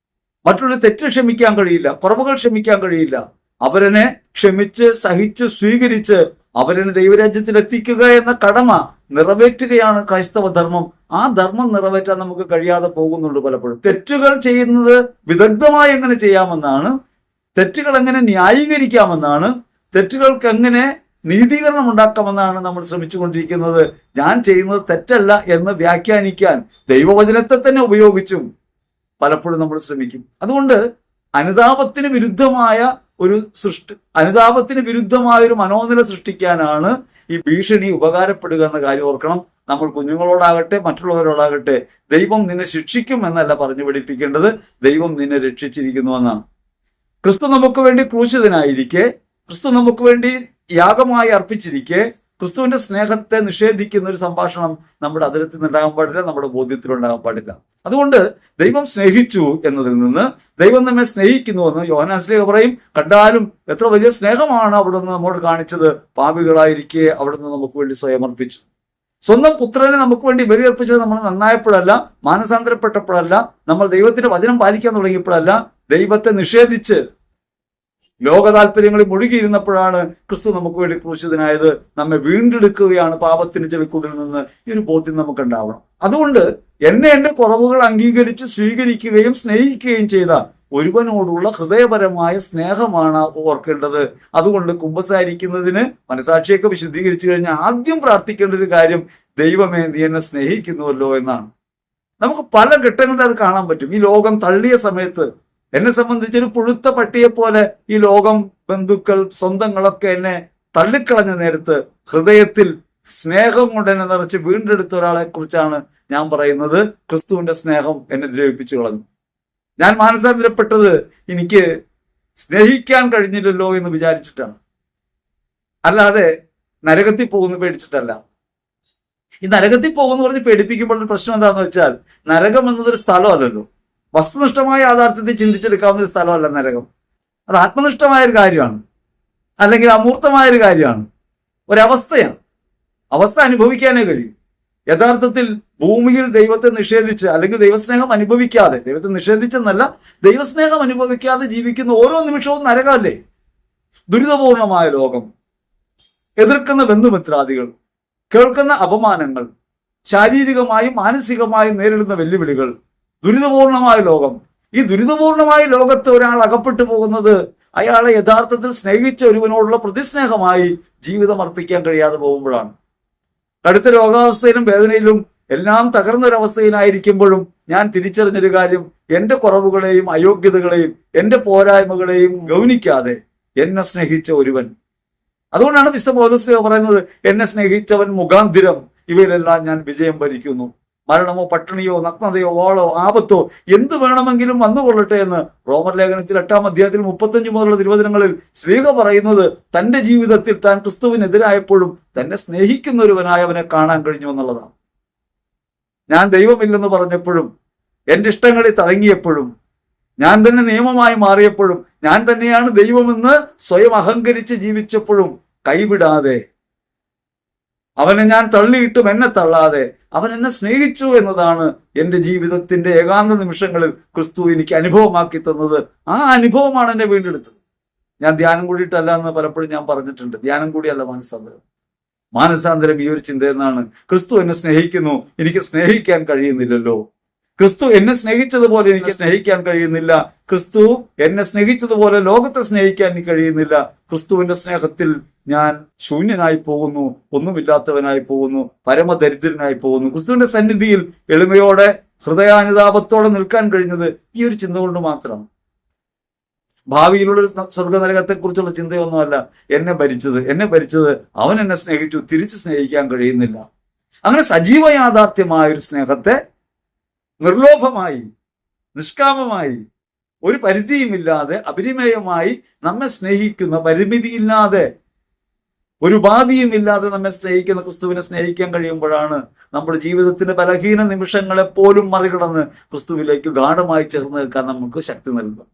മറ്റുള്ളവരെ തെറ്റ് ക്ഷമിക്കാൻ കഴിയില്ല, കുറവുകൾ ക്ഷമിക്കാൻ കഴിയില്ല. അവരനെ ക്ഷമിച്ച് സഹിച്ച് സ്വീകരിച്ച് അവരനെ ദൈവരാജ്യത്തിൽ എത്തിക്കുക എന്ന കടമ നിറവേറ്റുകയാണ് ക്രൈസ്തവ ധർമ്മം. ആ ധർമ്മം നിറവേറ്റാൻ നമുക്ക് കഴിയാതെ പോകുന്നുണ്ട് പലപ്പോഴും. തെറ്റുകൾ ചെയ്യുന്നത് വിദഗ്ധമായി എങ്ങനെ ചെയ്യാമെന്നാണ്, തെറ്റുകൾ എങ്ങനെ ന്യായീകരിക്കാമെന്നാണ്, തെറ്റുകൾക്ക് എങ്ങനെ നീതീകരണം ഉണ്ടാക്കാമെന്നാണ് നമ്മൾ ശ്രമിച്ചുകൊണ്ടിരിക്കുന്നത്. ഞാൻ ചെയ്യുന്നത് തെറ്റല്ല എന്ന് വ്യാഖ്യാനിക്കാൻ ദൈവവചനത്തെ തന്നെ ഉപയോഗിച്ചും പലപ്പോഴും നമ്മൾ ശ്രമിക്കും. അതുകൊണ്ട് അനുതാപത്തിന് വിരുദ്ധമായ ഒരു മനോനില സൃഷ്ടിക്കാനാണ് ഈ ഭീഷണി ഉപകാരപ്പെടുക എന്ന കാര്യം ഓർക്കണം. നമ്മൾ കുഞ്ഞുങ്ങളോടാകട്ടെ മറ്റുള്ളവരോടാകട്ടെ ദൈവം നിന്നെ ശിക്ഷിക്കും എന്നല്ല പറഞ്ഞു പഠിപ്പിക്കേണ്ടത്, ദൈവം നിന്നെ രക്ഷിച്ചിരിക്കുന്നുവെന്നാണ്. ക്രിസ്തു നമുക്ക് വേണ്ടി ക്രൂശിതനായിരിക്കെ, ക്രിസ്തു നമുക്ക് വേണ്ടി യാഗമായി അർപ്പിച്ചിരിക്കെ, ക്രിസ്തുവിന്റെ സ്നേഹത്തെ നിഷേധിക്കുന്ന ഒരു സംഭാഷണം നമ്മുടെ അതിരത്തിൽ നിന്നുണ്ടാകാൻ പാടില്ല, നമ്മുടെ ബോധ്യത്തിലുണ്ടാകാൻ പാടില്ല. അതുകൊണ്ട് ദൈവം സ്നേഹിച്ചു എന്നതിൽ നിന്ന് ദൈവം നമ്മെ സ്നേഹിക്കുന്നുവെന്ന് യോഹന്നാൻ ശ്ലീഹ പറയും. കണ്ടാലും എത്ര വലിയ സ്നേഹമാണ് അവിടുന്ന് നമ്മോട് കാണിച്ചത്. പാപികളായിരിക്കെ അവിടുന്ന് നമുക്ക് വേണ്ടി സ്വയം അർപ്പിച്ചു. സ്വന്തം പുത്രനെ നമുക്ക് വേണ്ടി ബലിയർപ്പിച്ചത് നമ്മൾ നന്നായപ്പോഴല്ല, മാനസാന്തരപ്പെട്ടപ്പോഴല്ല, നമ്മൾ ദൈവത്തിന്റെ വചനം പാലിക്കാൻ തുടങ്ങിയപ്പോഴല്ല, ദൈവത്തെ നിഷേധിച്ച് ലോക താല്പര്യങ്ങളിൽ മുഴുകിയിരുന്നപ്പോഴാണ് ക്രിസ്തു നമുക്ക് വേണ്ടി ക്രൂശിതനായത്. നമ്മെ വീണ്ടെടുക്കുകയാണ് പാപത്തിന്റെ ചെവിക്കൂടിൽ നിന്ന്. ഈ ഒരു ബോധ്യം നമുക്ക് ഉണ്ടാവണം. അതുകൊണ്ട് എന്റെ കുറവുകൾ അംഗീകരിച്ച് സ്വീകരിക്കുകയും സ്നേഹിക്കുകയും ചെയ്ത ഒരുവനോടുള്ള ഹൃദയപരമായ സ്നേഹമാണ് ഓർക്കേണ്ടത്. അതുകൊണ്ട് കുമ്പസാരിക്കുന്നതിന് മനസാക്ഷിയൊക്കെ വിശുദ്ധീകരിച്ചു കഴിഞ്ഞാൽ ആദ്യം പ്രാർത്ഥിക്കേണ്ട ഒരു കാര്യം, ദൈവമേ നീ എന്നെ സ്നേഹിക്കുന്നുവല്ലോ എന്നാണ്. നമുക്ക് പല ഘട്ടങ്ങളിൽ അത് കാണാൻ പറ്റും. ഈ ലോകം തള്ളിയ സമയത്ത് എന്നെ സംബന്ധിച്ചൊരു പുഴുത്ത പട്ടിയെ പോലെ ഈ ലോകം, ബന്ധുക്കൾ, സ്വന്തങ്ങളൊക്കെ എന്നെ തള്ളിക്കളഞ്ഞ നേരത്ത് ഹൃദയത്തിൽ സ്നേഹം കൊണ്ട് എന്നെ നിറച്ച് വീണ്ടെടുത്ത ഒരാളെ കുറിച്ചാണ് ഞാൻ പറയുന്നത്. ക്രിസ്തുവിന്റെ സ്നേഹം എന്നെ ദ്രവിപ്പിച്ചു കളഞ്ഞു. ഞാൻ മാനസാന്തരപ്പെട്ടത് എനിക്ക് സ്നേഹിക്കാൻ കഴിഞ്ഞില്ലല്ലോ എന്ന് വിചാരിച്ചിട്ടാണ്, അല്ലാതെ നരകത്തിൽ പോകുന്നു പേടിച്ചിട്ടല്ല. ഈ നരകത്തിൽ പോകുന്നു പറഞ്ഞ് പേടിപ്പിക്കുമ്പോൾ പ്രശ്നം എന്താണെന്ന് വെച്ചാൽ, നരകം എന്നതൊരു സ്ഥലമല്ലല്ലോ. വസ്തുനിഷ്ഠമായ യാഥാർത്ഥ്യത്തെ ചിന്തിച്ചെടുക്കാവുന്ന ഒരു സ്ഥലമല്ല നരകം. അത് ആത്മനിഷ്ഠമായൊരു കാര്യമാണ്, അല്ലെങ്കിൽ അമൂർത്തമായൊരു കാര്യമാണ്, ഒരവസ്ഥയാണ്. അവസ്ഥ അനുഭവിക്കാനേ കഴിയും. യഥാർത്ഥത്തിൽ ഭൂമിയിൽ ദൈവത്തെ നിഷേധിച്ച്, അല്ലെങ്കിൽ ദൈവസ്നേഹം അനുഭവിക്കാതെ, ദൈവത്തെ നിഷേധിച്ചെന്നല്ല, ദൈവസ്നേഹം അനുഭവിക്കാതെ ജീവിക്കുന്ന ഓരോ നിമിഷവും നരകമല്ലേ. ദുരിതപൂർണമായ ലോകം, എതിർക്കുന്ന ബന്ധുമിത്രാദികൾ, കേൾക്കുന്ന അപമാനങ്ങൾ, ശാരീരികമായും മാനസികമായും നേരിടുന്ന വെല്ലുവിളികൾ, ദുരിതപൂർണമായ ലോകം. ഈ ദുരിതപൂർണമായ ലോകത്ത് ഒരാൾ അകപ്പെട്ടു പോകുന്നത് അയാളെ യഥാർത്ഥത്തിൽ സ്നേഹിച്ച ഒരുവനോടുള്ള പ്രതിസ്നേഹമായി ജീവിതം അർപ്പിക്കാൻ കഴിയാതെ പോകുമ്പോഴാണ്. കടുത്ത രോഗാവസ്ഥയിലും വേദനയിലും എല്ലാം തകർന്നൊരവസ്ഥയിലായിരിക്കുമ്പോഴും ഞാൻ തിരിച്ചറിഞ്ഞൊരു കാര്യം, എന്റെ കുറവുകളെയും അയോഗ്യതകളെയും എന്റെ പോരായ്മകളെയും ഗൗനിക്കാതെ എന്നെ സ്നേഹിച്ച ഒരുവൻ. അതുകൊണ്ടാണ് വിശുദ്ധ പൗലോസ് പറയുന്നത്, എന്നെ സ്നേഹിച്ചവൻ മുഖാന്തിരം ഇവയിലെല്ലാം ഞാൻ വിജയം വരിക്കുന്നു. മരണമോ പട്ടിണിയോ നഗ്നതയോ വാളോ ആപത്തോ എന്ത് വേണമെങ്കിലും വന്നുകൊള്ളട്ടെ എന്ന് റോമർ ലേഖനത്തിൽ 8-ാം അധ്യായത്തിൽ 35 മുതലുള്ള തിരുവചനങ്ങളിൽ ശ്ലീഹ പറയുന്നത്, തന്റെ ജീവിതത്തിൽ താൻ ക്രിസ്തുവിനെതിരായപ്പോഴും തന്നെ സ്നേഹിക്കുന്ന ഒരുവനായി അവനെ കാണാൻ കഴിഞ്ഞു എന്നുള്ളതാണ്. ഞാൻ ദൈവമില്ലെന്ന് പറഞ്ഞപ്പോഴും, എന്റെ ഇഷ്ടങ്ങളിൽ തടങ്ങിയപ്പോഴും, ഞാൻ തന്നെ നിയമമായി മാറിയപ്പോഴും, ഞാൻ തന്നെയാണ് ദൈവമെന്ന് സ്വയം അഹങ്കരിച്ച് ജീവിച്ചപ്പോഴും കൈവിടാതെ, അവനെ ഞാൻ തള്ളിയിട്ടും എന്നെ തള്ളാതെ അവൻ എന്നെ സ്നേഹിച്ചു എന്നതാണ് എന്റെ ജീവിതത്തിന്റെ ഏകാന്ത നിമിഷങ്ങളിൽ ക്രിസ്തു എനിക്ക് അനുഭവമാക്കി തന്നത്. ആ അനുഭവമാണ് എന്നെ വീണ്ടെടുത്തത്. ഞാൻ ധ്യാനം കൂടിയിട്ടല്ല എന്ന് പലപ്പോഴും ഞാൻ പറഞ്ഞിട്ടുണ്ട്. ധ്യാനം കൂടിയല്ല മാനസാന്തരം. മാനസാന്തരം ഈ ഒരു ചിന്തയെന്നാണ്. ക്രിസ്തു എന്നെ സ്നേഹിക്കുന്നു, എനിക്ക് സ്നേഹിക്കാൻ കഴിയുന്നില്ലല്ലോ. ക്രിസ്തു എന്നെ സ്നേഹിച്ചതുപോലെ എനിക്ക് സ്നേഹിക്കാൻ കഴിയുന്നില്ല. ക്രിസ്തു എന്നെ സ്നേഹിച്ചതുപോലെ ലോകത്തെ സ്നേഹിക്കാൻ എനിക്ക് കഴിയുന്നില്ല. ക്രിസ്തുവിന്റെ സ്നേഹത്തിൽ ഞാൻ ശൂന്യനായി പോകുന്നു, ഒന്നുമില്ലാത്തവനായി പോകുന്നു, പരമദരിദ്രനായി പോകുന്നു. ക്രിസ്തുവിന്റെ സന്നിധിയിൽ എളിമയോടെ ഹൃദയാനുതാപത്തോടെ നിൽക്കാൻ കഴിഞ്ഞത് ഈ ഒരു ചിന്ത കൊണ്ട് മാത്രമാണ്. ഭാവിയിലുള്ള ഒരു സ്വർഗനരകത്തെ കുറിച്ചുള്ള ചിന്തയൊന്നുമല്ല എന്നെ ഭരിച്ചത്. അവൻ എന്നെ സ്നേഹിച്ചു, തിരിച്ച് സ്നേഹിക്കാൻ കഴിയുന്നില്ല. അങ്ങനെ സജീവ യാഥാർത്ഥ്യമായ ഒരു സ്നേഹത്തെ നിർലോഭമായി, നിഷ്കാമമായി, ഒരു പരിധിയുമില്ലാതെ അപരിമേയമായി നമ്മെ സ്നേഹിക്കുന്ന, പരിമിതിയില്ലാതെ, ഒരു ഉപാധിയുമില്ലാതെ നമ്മെ സ്നേഹിക്കുന്ന ക്രിസ്തുവിനെ സ്നേഹിക്കാൻ കഴിയുമ്പോഴാണ് നമ്മുടെ ജീവിതത്തിന്റെ ബലഹീന നിമിഷങ്ങളെ പോലും മറികടന്ന് ക്രിസ്തുവിലേക്ക് ഗാഢമായി ചേർന്ന് നിൽക്കാൻ നമുക്ക് ശക്തി നൽകുക.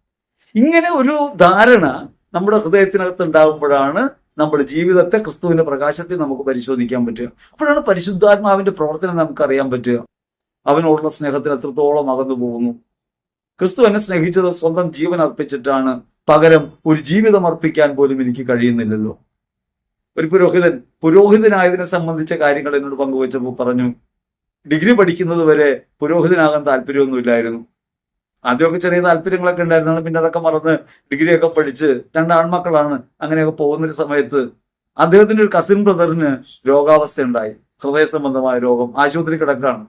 ഇങ്ങനെ ഒരു ധാരണ നമ്മുടെ ഹൃദയത്തിനകത്ത് ഉണ്ടാകുമ്പോഴാണ് നമ്മുടെ ജീവിതത്തെ ക്രിസ്തുവിന്റെ പ്രകാശത്തിൽ നമുക്ക് പരിശോധിക്കാൻ പറ്റുക. അപ്പോഴാണ് പരിശുദ്ധാത്മാവിന്റെ പ്രവർത്തനം നമുക്കറിയാൻ പറ്റുക. അവനോടുള്ള സ്നേഹത്തിൽ എത്രത്തോളം അകന്നു പോകുന്നു. ക്രിസ്തു എന്നെ സ്നേഹിച്ചത് സ്വന്തം ജീവൻ അർപ്പിച്ചിട്ടാണ്. പകരം ഒരു ജീവിതം അർപ്പിക്കാൻ പോലും എനിക്ക് കഴിയുന്നില്ലല്ലോ. ഒരു പുരോഹിതനായതിനെ സംബന്ധിച്ച കാര്യങ്ങൾ എന്നോട് പങ്കുവച്ചപ്പോൾ പറഞ്ഞു, ഡിഗ്രി പഠിക്കുന്നത് വരെ പുരോഹിതനാകാൻ താല്പര്യമൊന്നുമില്ലായിരുന്നു. ആദ്യമൊക്കെ ചെറിയ താല്പര്യങ്ങളൊക്കെ ഉണ്ടായിരുന്നാണ്, പിന്നെ അതൊക്കെ മറന്ന് ഡിഗ്രിയൊക്കെ പഠിച്ച് 2 ആൺമക്കളാണ്, അങ്ങനെയൊക്കെ പോകുന്നൊരു സമയത്ത് അദ്ദേഹത്തിന്റെ ഒരു കസിൻ ബ്രദറിന് രോഗാവസ്ഥ ഉണ്ടായി. ഹൃദയ സംബന്ധമായ രോഗം. ആശുപത്രി കിടക്കുകയാണ്.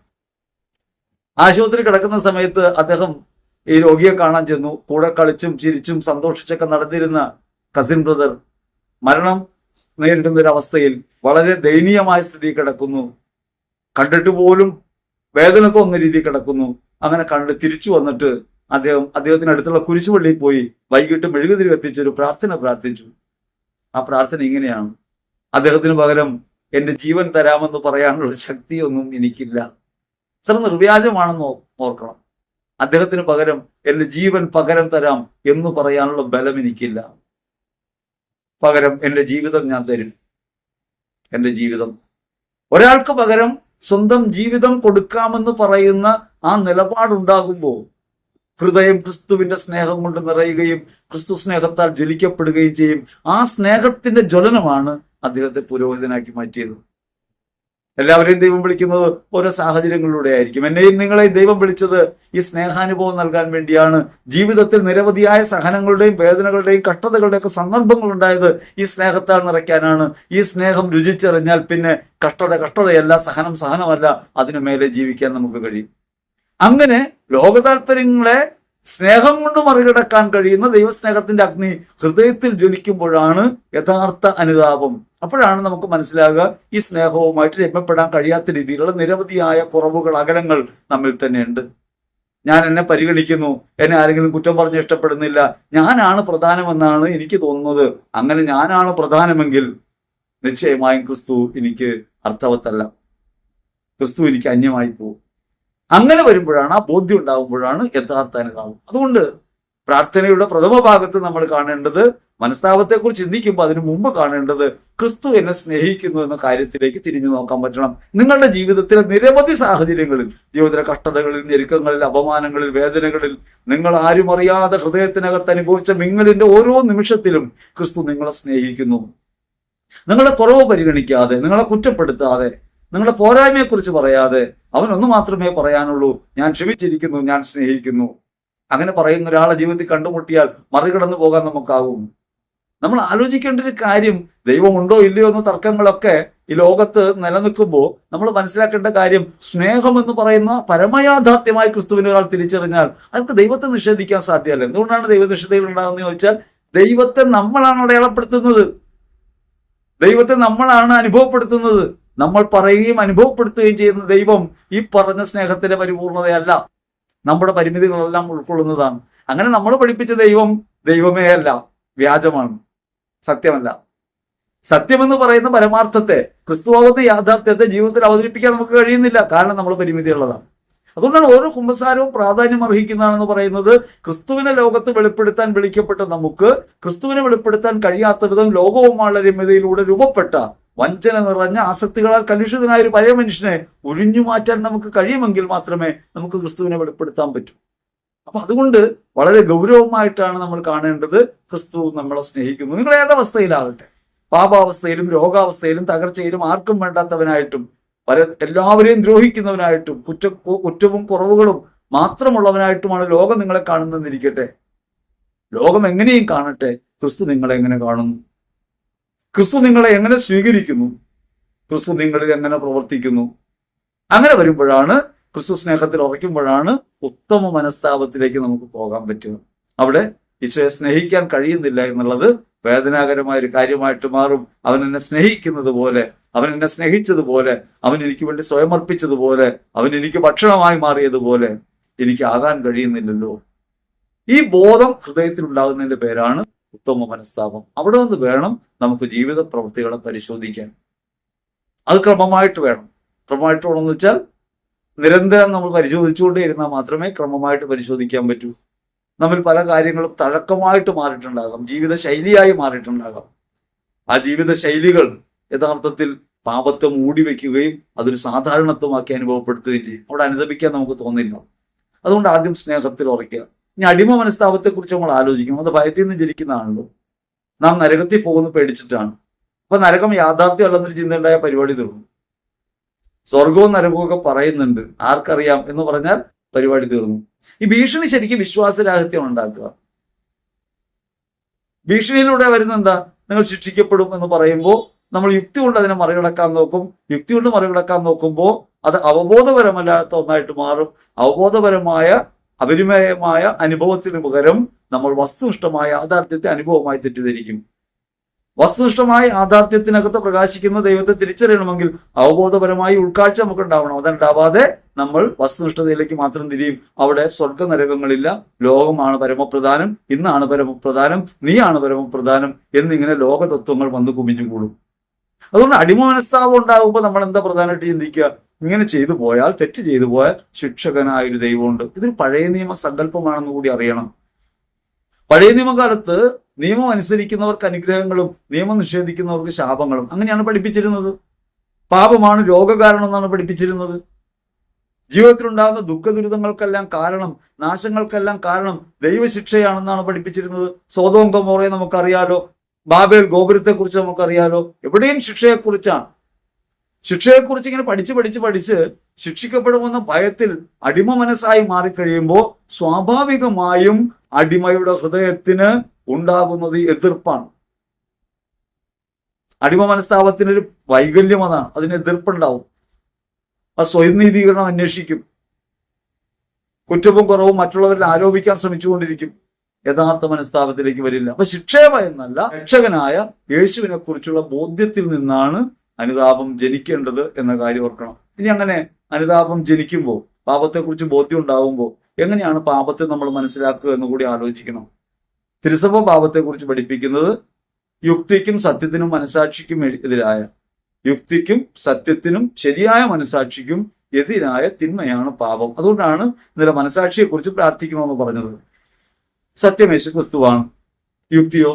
ആശുപത്രി കിടക്കുന്ന സമയത്ത് അദ്ദേഹം ഈ രോഗിയെ കാണാൻ ചെന്നു. കൂടെ കളിച്ചും ചിരിച്ചും സന്തോഷിച്ചൊക്കെ നടന്നിരുന്ന കസിൻ ബ്രദർ മരണം നേരിടുന്ന ഒരു അവസ്ഥയിൽ വളരെ ദയനീയമായ സ്ഥിതി കിടക്കുന്നു. കണ്ടിട്ട് പോലും വേദന തോന്നുന്ന രീതി കിടക്കുന്നു. അങ്ങനെ കണ്ട് തിരിച്ചു വന്നിട്ട് അദ്ദേഹത്തിന് അടുത്തുള്ള കുരിശുപള്ളിയിൽ പോയി വൈകിട്ട് മെഴുകുതിരി കത്തിച്ചൊരു പ്രാർത്ഥന പ്രാർത്ഥിച്ചു. ആ പ്രാർത്ഥന ഇങ്ങനെയാണ്: അദ്ദേഹത്തിന് പകരം എന്റെ ജീവൻ തരാമെന്ന് പറയാനുള്ള ശക്തിയൊന്നും എനിക്കില്ല. ഇത്ര നിർവ്യാജമാണെന്ന് ഓർക്കണം. അദ്ദേഹത്തിന് പകരം എന്റെ ജീവൻ പകരം തരാം എന്ന് പറയാനുള്ള ബലം എനിക്കില്ല. പകരം എന്റെ ജീവിതം ഞാൻ തരും. എന്റെ ജീവിതം ഒരാൾക്ക് പകരം സ്വന്തം ജീവിതം കൊടുക്കാമെന്ന് പറയുന്ന ആ നിലപാടുണ്ടാകുമ്പോൾ ഹൃദയം ക്രിസ്തുവിന്റെ സ്നേഹം കൊണ്ട് നിറയുകയും ക്രിസ്തു സ്നേഹത്താൽ ജ്വലിക്കപ്പെടുകയും ചെയ്യും. ആ സ്നേഹത്തിന്റെ ജ്വലനമാണ് അദ്ദേഹത്തെ പുരോഹിതനാക്കി മാറ്റിയത്. എല്ലാവരെയും ദൈവം വിളിക്കുന്നത് ഓരോ സാഹചര്യങ്ങളിലൂടെ ആയിരിക്കും. എന്നെയും നിങ്ങളെയും ദൈവം വിളിച്ചത് ഈ സ്നേഹാനുഭവം നൽകാൻ വേണ്ടിയാണ്. ജീവിതത്തിൽ നിരവധിയായ സഹനങ്ങളുടെയും വേദനകളുടെയും കഷ്ടതകളുടെയും ഒക്കെ സന്ദർഭങ്ങൾ ഉണ്ടായത് ഈ സ്നേഹത്താൽ നിറയ്ക്കാനാണ്. ഈ സ്നേഹം രുചിച്ചറിഞ്ഞാൽ പിന്നെ കഷ്ടതയല്ല, സഹനം സഹനമല്ല, അതിനു മേലെ ജീവിക്കാൻ നമുക്ക് കഴിയും. അങ്ങനെ ലോകതാൽപര്യങ്ങളെ സ്നേഹം കൊണ്ട് മറികടക്കാൻ കഴിയുന്ന ദൈവസ്നേഹത്തിന്റെ അഗ്നി ഹൃദയത്തിൽ ജ്വലിക്കുമ്പോഴാണ് യഥാർത്ഥ അനുതാപം. അപ്പോഴാണ് നമുക്ക് മനസ്സിലാകുക ഈ സ്നേഹവുമായിട്ട് രമ്യപ്പെടാൻ കഴിയാത്ത രീതിയിലുള്ള നിരവധിയായ കുറവുകൾ, അകലങ്ങൾ നമ്മിൽ തന്നെയുണ്ട്. ഞാൻ എന്നെ പരിഗണിക്കുന്നു, എന്നെ ആരെങ്കിലും കുറ്റം പറഞ്ഞ് ഇഷ്ടപ്പെടുന്നില്ല, ഞാനാണ് പ്രധാനമെന്നാണ് എനിക്ക് തോന്നുന്നത്. അങ്ങനെ ഞാനാണ് പ്രധാനമെങ്കിൽ നിശ്ചയമായും ക്രിസ്തു എനിക്ക് അർത്ഥവത്തല്ല, ക്രിസ്തു എനിക്ക് അന്യമായി പോകും. അങ്ങനെ വരുമ്പോഴാണ്, ആ ബോധ്യം ഉണ്ടാകുമ്പോഴാണ് യഥാർത്ഥ അനുതാപം. അതുകൊണ്ട് പ്രാർത്ഥനയുടെ പ്രഥമ ഭാഗത്ത് നമ്മൾ കാണേണ്ടത്, മനസ്താപത്തെക്കുറിച്ച് ചിന്തിക്കുമ്പോൾ അതിനു മുമ്പ് കാണേണ്ടത് ക്രിസ്തു എന്നെ സ്നേഹിക്കുന്നു എന്ന കാര്യത്തിലേക്ക് തിരിഞ്ഞു നോക്കാൻ പറ്റണം. നിങ്ങളുടെ ജീവിതത്തിലെ നിരവധി സാഹചര്യങ്ങളിൽ, ജീവിതത്തിലെ കഷ്ടതകളിൽ, ഞെരുക്കങ്ങളിൽ, അപമാനങ്ങളിൽ, വേദനകളിൽ, നിങ്ങൾ ആരും അറിയാതെ ഹൃദയത്തിനകത്ത് അനുഭവിച്ച മിങ്ങലിന്റെ ഓരോ നിമിഷത്തിലും ക്രിസ്തു നിങ്ങളെ സ്നേഹിക്കുന്നു. നിങ്ങളുടെ കുറവ് പരിഗണിക്കാതെ, നിങ്ങളെ കുറ്റപ്പെടുത്താതെ, നിങ്ങളുടെ പോരായ്മയെക്കുറിച്ച് പറയാതെ അവനൊന്നു മാത്രമേ പറയാനുള്ളൂ: ഞാൻ ക്ഷമിച്ചിരിക്കുന്നു, ഞാൻ സ്നേഹിക്കുന്നു. അങ്ങനെ പറയുന്ന ഒരാളെ ജീവിതത്തിൽ കണ്ടുമുട്ടിയാൽ മറികടന്നു പോകാൻ നമുക്കാവും. നമ്മൾ ആലോചിക്കേണ്ട ഒരു കാര്യം, ദൈവമുണ്ടോ ഇല്ലയോ എന്ന തർക്കങ്ങളൊക്കെ ഈ ലോകത്ത് നിലനിൽക്കുമ്പോൾ നമ്മൾ മനസ്സിലാക്കേണ്ട കാര്യം, സ്നേഹം എന്ന് പറയുന്ന പരമയാഥാർത്ഥ്യമായി ക്രിസ്തുവിനെ ഒരാൾ തിരിച്ചറിഞ്ഞാൽ അയാൾക്ക് ദൈവത്തെ നിഷേധിക്കാൻ സാധ്യമല്ല. എന്തുകൊണ്ടാണ് ദൈവനിഷേധകൾ ഉണ്ടാകുന്നത് ചോദിച്ചാൽ, ദൈവത്തെ നമ്മളാണ് അടയാളപ്പെടുത്തുന്നത്, ദൈവത്തെ നമ്മളാണ് അനുഭവപ്പെടുത്തുന്നത്. നമ്മൾ പറയുകയും അനുഭവപ്പെടുത്തുകയും ചെയ്യുന്ന ദൈവം ഈ പറഞ്ഞ സ്നേഹത്തിന്റെ പരിപൂർണതയല്ല, നമ്മുടെ പരിമിതികളെല്ലാം ഉൾക്കൊള്ളുന്നതാണ്. അങ്ങനെ നമ്മൾ പഠിപ്പിച്ച ദൈവം ദൈവമേ അല്ല, വ്യാജമാണ്, സത്യമല്ല. സത്യമെന്ന് പറയുന്ന പരമാർത്ഥത്തെ, ക്രിസ്തുവാകുന്ന യാഥാർത്ഥ്യത്തെ ജീവിതത്തിൽ അവതരിപ്പിക്കാൻ നമുക്ക് കഴിയുന്നില്ല, കാരണം നമ്മൾ പരിമിതിയുള്ളതാണ്. അതുകൊണ്ടാണ് ഓരോ കുമ്പസാരവും പ്രാധാന്യം അർഹിക്കുന്നതാണെന്ന് പറയുന്നത്. ക്രിസ്തുവിനെ ലോകത്ത് വെളിപ്പെടുത്താൻ വിളിക്കപ്പെട്ട നമുക്ക് ക്രിസ്തുവിനെ വെളിപ്പെടുത്താൻ കഴിയാത്ത വിധം ലോകവുമായുള്ള രമ്യതയിലൂടെ രൂപപ്പെട്ട വഞ്ചന നിറഞ്ഞ ആസക്തികളാൽ കലുഷിതനായ ഒരു പഴയ മനുഷ്യനെ ഒഴിഞ്ഞു മാറ്റാൻ നമുക്ക് കഴിയുമെങ്കിൽ മാത്രമേ നമുക്ക് ക്രിസ്തുവിനെ വെളിപ്പെടുത്താൻ പറ്റൂ. അപ്പൊ അതുകൊണ്ട് വളരെ ഗൗരവമായിട്ടാണ് നമ്മൾ കാണേണ്ടത്, ക്രിസ്തു നമ്മളെ സ്നേഹിക്കുന്നു. നിങ്ങൾ ഏതവസ്ഥയിലാകട്ടെ, പാപാവസ്ഥയിലും രോഗാവസ്ഥയിലും തകർച്ചയിലും ആർക്കും വേണ്ടാത്തവനായിട്ടും എല്ലാവരെയും ദ്രോഹിക്കുന്നവനായിട്ടും കുറ്റവും കുറവുകളും മാത്രമുള്ളവനായിട്ടുമാണ് ലോകം നിങ്ങളെ കാണുന്നതെന്നിരിക്കട്ടെ. ലോകം എങ്ങനെയും കാണട്ടെ, ക്രിസ്തു നിങ്ങളെ എങ്ങനെ കാണുന്നു, ക്രിസ്തു നിങ്ങളെ എങ്ങനെ സ്വീകരിക്കുന്നു, ക്രിസ്തു നിങ്ങളിൽ എങ്ങനെ പ്രവർത്തിക്കുന്നു. അങ്ങനെ വരുമ്പോഴാണ്, ക്രിസ്തു സ്നേഹത്തിൽ ഉറയ്ക്കുമ്പോഴാണ് ഉത്തമ മനസ്താപത്തിലേക്ക് നമുക്ക് പോകാൻ പറ്റുക. അവിടെ ഈശോയെ സ്നേഹിക്കാൻ കഴിയുന്നില്ല എന്നുള്ളത് വേദനാകരമായ ഒരു കാര്യമായിട്ട് മാറും. അവൻ എന്നെ സ്നേഹിക്കുന്നത് പോലെ, അവൻ എന്നെ സ്നേഹിച്ചതുപോലെ, അവൻ എനിക്ക് വേണ്ടി സ്വയം അർപ്പിച്ചതുപോലെ, അവൻ എനിക്ക് ഭക്ഷണമായി മാറിയതുപോലെ എനിക്ക് ആകാൻ കഴിയുന്നില്ലല്ലോ. ഈ ബോധം ഹൃദയത്തിൽ ഉണ്ടാകുന്നതിന്റെ പേരാണ് ഉത്തമ മനസ്താപം. അവിടെ നിന്ന് വേണം നമുക്ക് ജീവിത പ്രവൃത്തികളെ പരിശോധിക്കാൻ. അത് ക്രമമായിട്ട് വേണം. ക്രമമായിട്ട് വേണമെന്ന് വെച്ചാൽ നിരന്തരം നമ്മൾ പരിശോധിച്ചുകൊണ്ടേ ഇരുന്നാൽ മാത്രമേ ക്രമമായിട്ട് പരിശോധിക്കാൻ പറ്റൂ. നമ്മൾ പല കാര്യങ്ങളും തഴക്കമായിട്ട് മാറിയിട്ടുണ്ടാകാം, ജീവിത ശൈലിയായി മാറിയിട്ടുണ്ടാകാം. ആ ജീവിത ശൈലികൾ യഥാർത്ഥത്തിൽ പാപത്തെ മൂടി വയ്ക്കുകയും അതൊരു സാധാരണത്വമാക്കി അനുഭവപ്പെടുത്തുകയും ചെയ്യും. അവിടെ അനുദപിക്കാൻ നമുക്ക് തോന്നില്ല. അതുകൊണ്ട് ആദ്യം സ്നേഹത്തിൽ ഉറയ്ക്കുക. ഇനി അടിമ മനസ്താപത്തെക്കുറിച്ച് നമ്മൾ ആലോചിക്കും. അത് ഭയത്തിൽ നിന്ന് ജനിക്കുന്നതാണല്ലോ. നാം നരകത്തിൽ പോകുന്ന പേടിച്ചിട്ടാണ്. അപ്പൊ നരകം യാഥാർത്ഥ്യം അല്ലെന്നൊരു ചിന്ത ഉണ്ടായ പരിപാടി തീർന്നു. സ്വർഗവും നരകവും ഒക്കെ പറയുന്നുണ്ട്, ആർക്കറിയാം എന്ന് പറഞ്ഞാൽ പരിപാടി തീർന്നു. ഈ ഭീഷണി ശരിക്കും വിശ്വാസരാഹിത്യം ഉണ്ടാക്കുക. ഭീഷണിയിലൂടെ വരുന്ന എന്താ, നിങ്ങൾ ശിക്ഷിക്കപ്പെടും എന്ന് പറയുമ്പോൾ നമ്മൾ യുക്തി കൊണ്ട് അതിനെ മറികടക്കാൻ നോക്കും. യുക്തി കൊണ്ട് മറികടക്കാൻ നോക്കുമ്പോൾ അത് അവബോധപരമല്ലാത്ത ഒന്നായിട്ട് മാറും. അവബോധപരമായ അപരിമയമായ അനുഭവത്തിന് പകരം നമ്മൾ വസ്തുനിഷ്ഠമായ യാഥാർത്ഥ്യത്തെ അനുഭവമായി തെറ്റിദ്ധരിക്കും. വസ്തുനിഷ്ഠമായ യാഥാർത്ഥ്യത്തിനകത്ത് പ്രകാശിക്കുന്ന ദൈവത്തെ തിരിച്ചറിയണമെങ്കിൽ അവബോധപരമായി ഉൾക്കാഴ്ച നമുക്ക് ഉണ്ടാവണം. അതുണ്ടാവാതെ നമ്മൾ വസ്തുനിഷ്ഠതയിലേക്ക് മാത്രം തിരിയും. അവിടെ സ്വർഗ നരകങ്ങളില്ല, ലോകമാണ് പരമപ്രധാനം, ഇന്നാണ് പരമപ്രധാനം, നീയാണ് പരമപ്രധാനം എന്നിങ്ങനെ ലോകതത്വങ്ങൾ വന്ന് കുമിഞ്ഞുകൂടും. അതുകൊണ്ട് അടിമ മനസ്താപം ഉണ്ടാകുമ്പോൾ നമ്മൾ എന്താ പ്രധാനമായിട്ട് ചിന്തിക്കുക? ഇങ്ങനെ ചെയ്തു പോയാൽ, തെറ്റ് ചെയ്തു പോയാൽ ശിക്ഷകനായൊരു ദൈവമുണ്ട്. ഇതൊരു പഴയ നിയമ സങ്കല്പമാണെന്ന് കൂടി അറിയണം. പഴയ നിയമകാലത്ത് നിയമം അനുസരിക്കുന്നവർക്ക് അനുഗ്രഹങ്ങളും നിയമം നിഷേധിക്കുന്നവർക്ക് ശാപങ്ങളും, അങ്ങനെയാണ് പഠിപ്പിച്ചിരുന്നത്. പാപമാണ് രോഗകാരണം എന്നാണ് പഠിപ്പിച്ചിരുന്നത്. ജീവിതത്തിലുണ്ടാകുന്ന ദുഃഖദുരിതങ്ങൾക്കെല്ലാം കാരണം, നാശങ്ങൾക്കെല്ലാം കാരണം ദൈവശിക്ഷയാണെന്നാണ് പഠിപ്പിച്ചിരുന്നത്. സോദോം ഗൊമോറയെ നമുക്കറിയാലോ, ബാബേൽ ഗോപുരത്തെക്കുറിച്ച് നമുക്കറിയാലോ. എവിടെയും ശിക്ഷയെക്കുറിച്ചാണ്. ശിക്ഷയെക്കുറിച്ച് ഇങ്ങനെ പഠിച്ച് ശിക്ഷിക്കപ്പെടുമെന്ന ഭയത്തിൽ അടിമ മനസ്സായി മാറിക്കഴിയുമ്പോൾ സ്വാഭാവികമായും അടിമയുടെ ഹൃദയത്തിന് ഉണ്ടാകുന്നത് എതിർപ്പാണ്. അടിമ മനസ്താപത്തിനൊരു വൈകല്യം അതാണ്. അതിന് എതിർപ്പുണ്ടാവും. ആ സ്വയം നീതീകരണം അന്വേഷിക്കും. കുറ്റവും കുറവും മറ്റുള്ളവരിൽ ആരോപിക്കാൻ ശ്രമിച്ചുകൊണ്ടിരിക്കും. യഥാർത്ഥ മനസ്താപത്തിലേക്ക് വരില്ല. അപ്പൊ ശിക്ഷയെ ഭയന്നല്ല, രക്ഷകനായ യേശുവിനെ കുറിച്ചുള്ള ബോധ്യത്തിൽ നിന്നാണ് അനുതാപം ജനിക്കേണ്ടത് എന്ന കാര്യം ഓർക്കണം. ഇനി അങ്ങനെ അനുതാപം ജനിക്കുമ്പോൾ, പാപത്തെക്കുറിച്ച് ബോധ്യം ഉണ്ടാകുമ്പോൾ എങ്ങനെയാണ് പാപത്തെ നമ്മൾ മനസ്സിലാക്കുക എന്ന് കൂടി ആലോചിക്കണം. തിരുസഭ പാപത്തെക്കുറിച്ച് പഠിപ്പിക്കുന്നത് യുക്തിക്കും സത്യത്തിനും മനസാക്ഷിക്കും എതിരായ, യുക്തിക്കും സത്യത്തിനും ശരിയായ മനസാക്ഷിക്കും എതിരായ തിന്മയാണ് പാപം. അതുകൊണ്ടാണ് ഇന്നലെ മനസാക്ഷിയെക്കുറിച്ച് പ്രാർത്ഥിക്കണമെന്ന് പറഞ്ഞത്. സത്യം യേശുക്രിസ്തുവാണ്. യുക്തിയോ?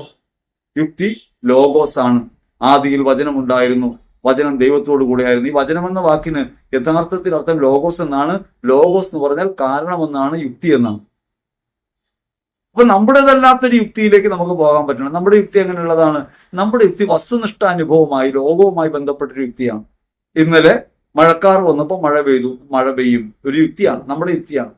യുക്തി ലോഗോസ് ആണ്. ആദിയിൽ വചനമുണ്ടായിരുന്നു, വചനം ദൈവത്തോടു കൂടെയായിരുന്നു. ഈ വചനം എന്ന വാക്കിന് യഥാർത്ഥത്തിൽ അർത്ഥം ലോഗോസ് എന്നാണ്. ലോഗോസ് എന്ന് പറഞ്ഞാൽ കാരണമെന്നാണ്, യുക്തി എന്നാണ്. അപ്പൊ നമ്മുടേതല്ലാത്തൊരു യുക്തിയിലേക്ക് നമുക്ക് പോകാൻ പറ്റണം. നമ്മുടെ യുക്തി എങ്ങനെയുള്ളതാണ്? നമ്മുടെ യുക്തി വസ്തുനിഷ്ഠ അനുഭവമായി, ലോകവുമായി ബന്ധപ്പെട്ടൊരു യുക്തിയാണ്. ഇന്നലെ മഴക്കാർ വന്നപ്പോൾ മഴ പെയ്തു, മഴ പെയ്യും, ഒരു യുക്തിയാണ്, നമ്മുടെ യുക്തിയാണ്.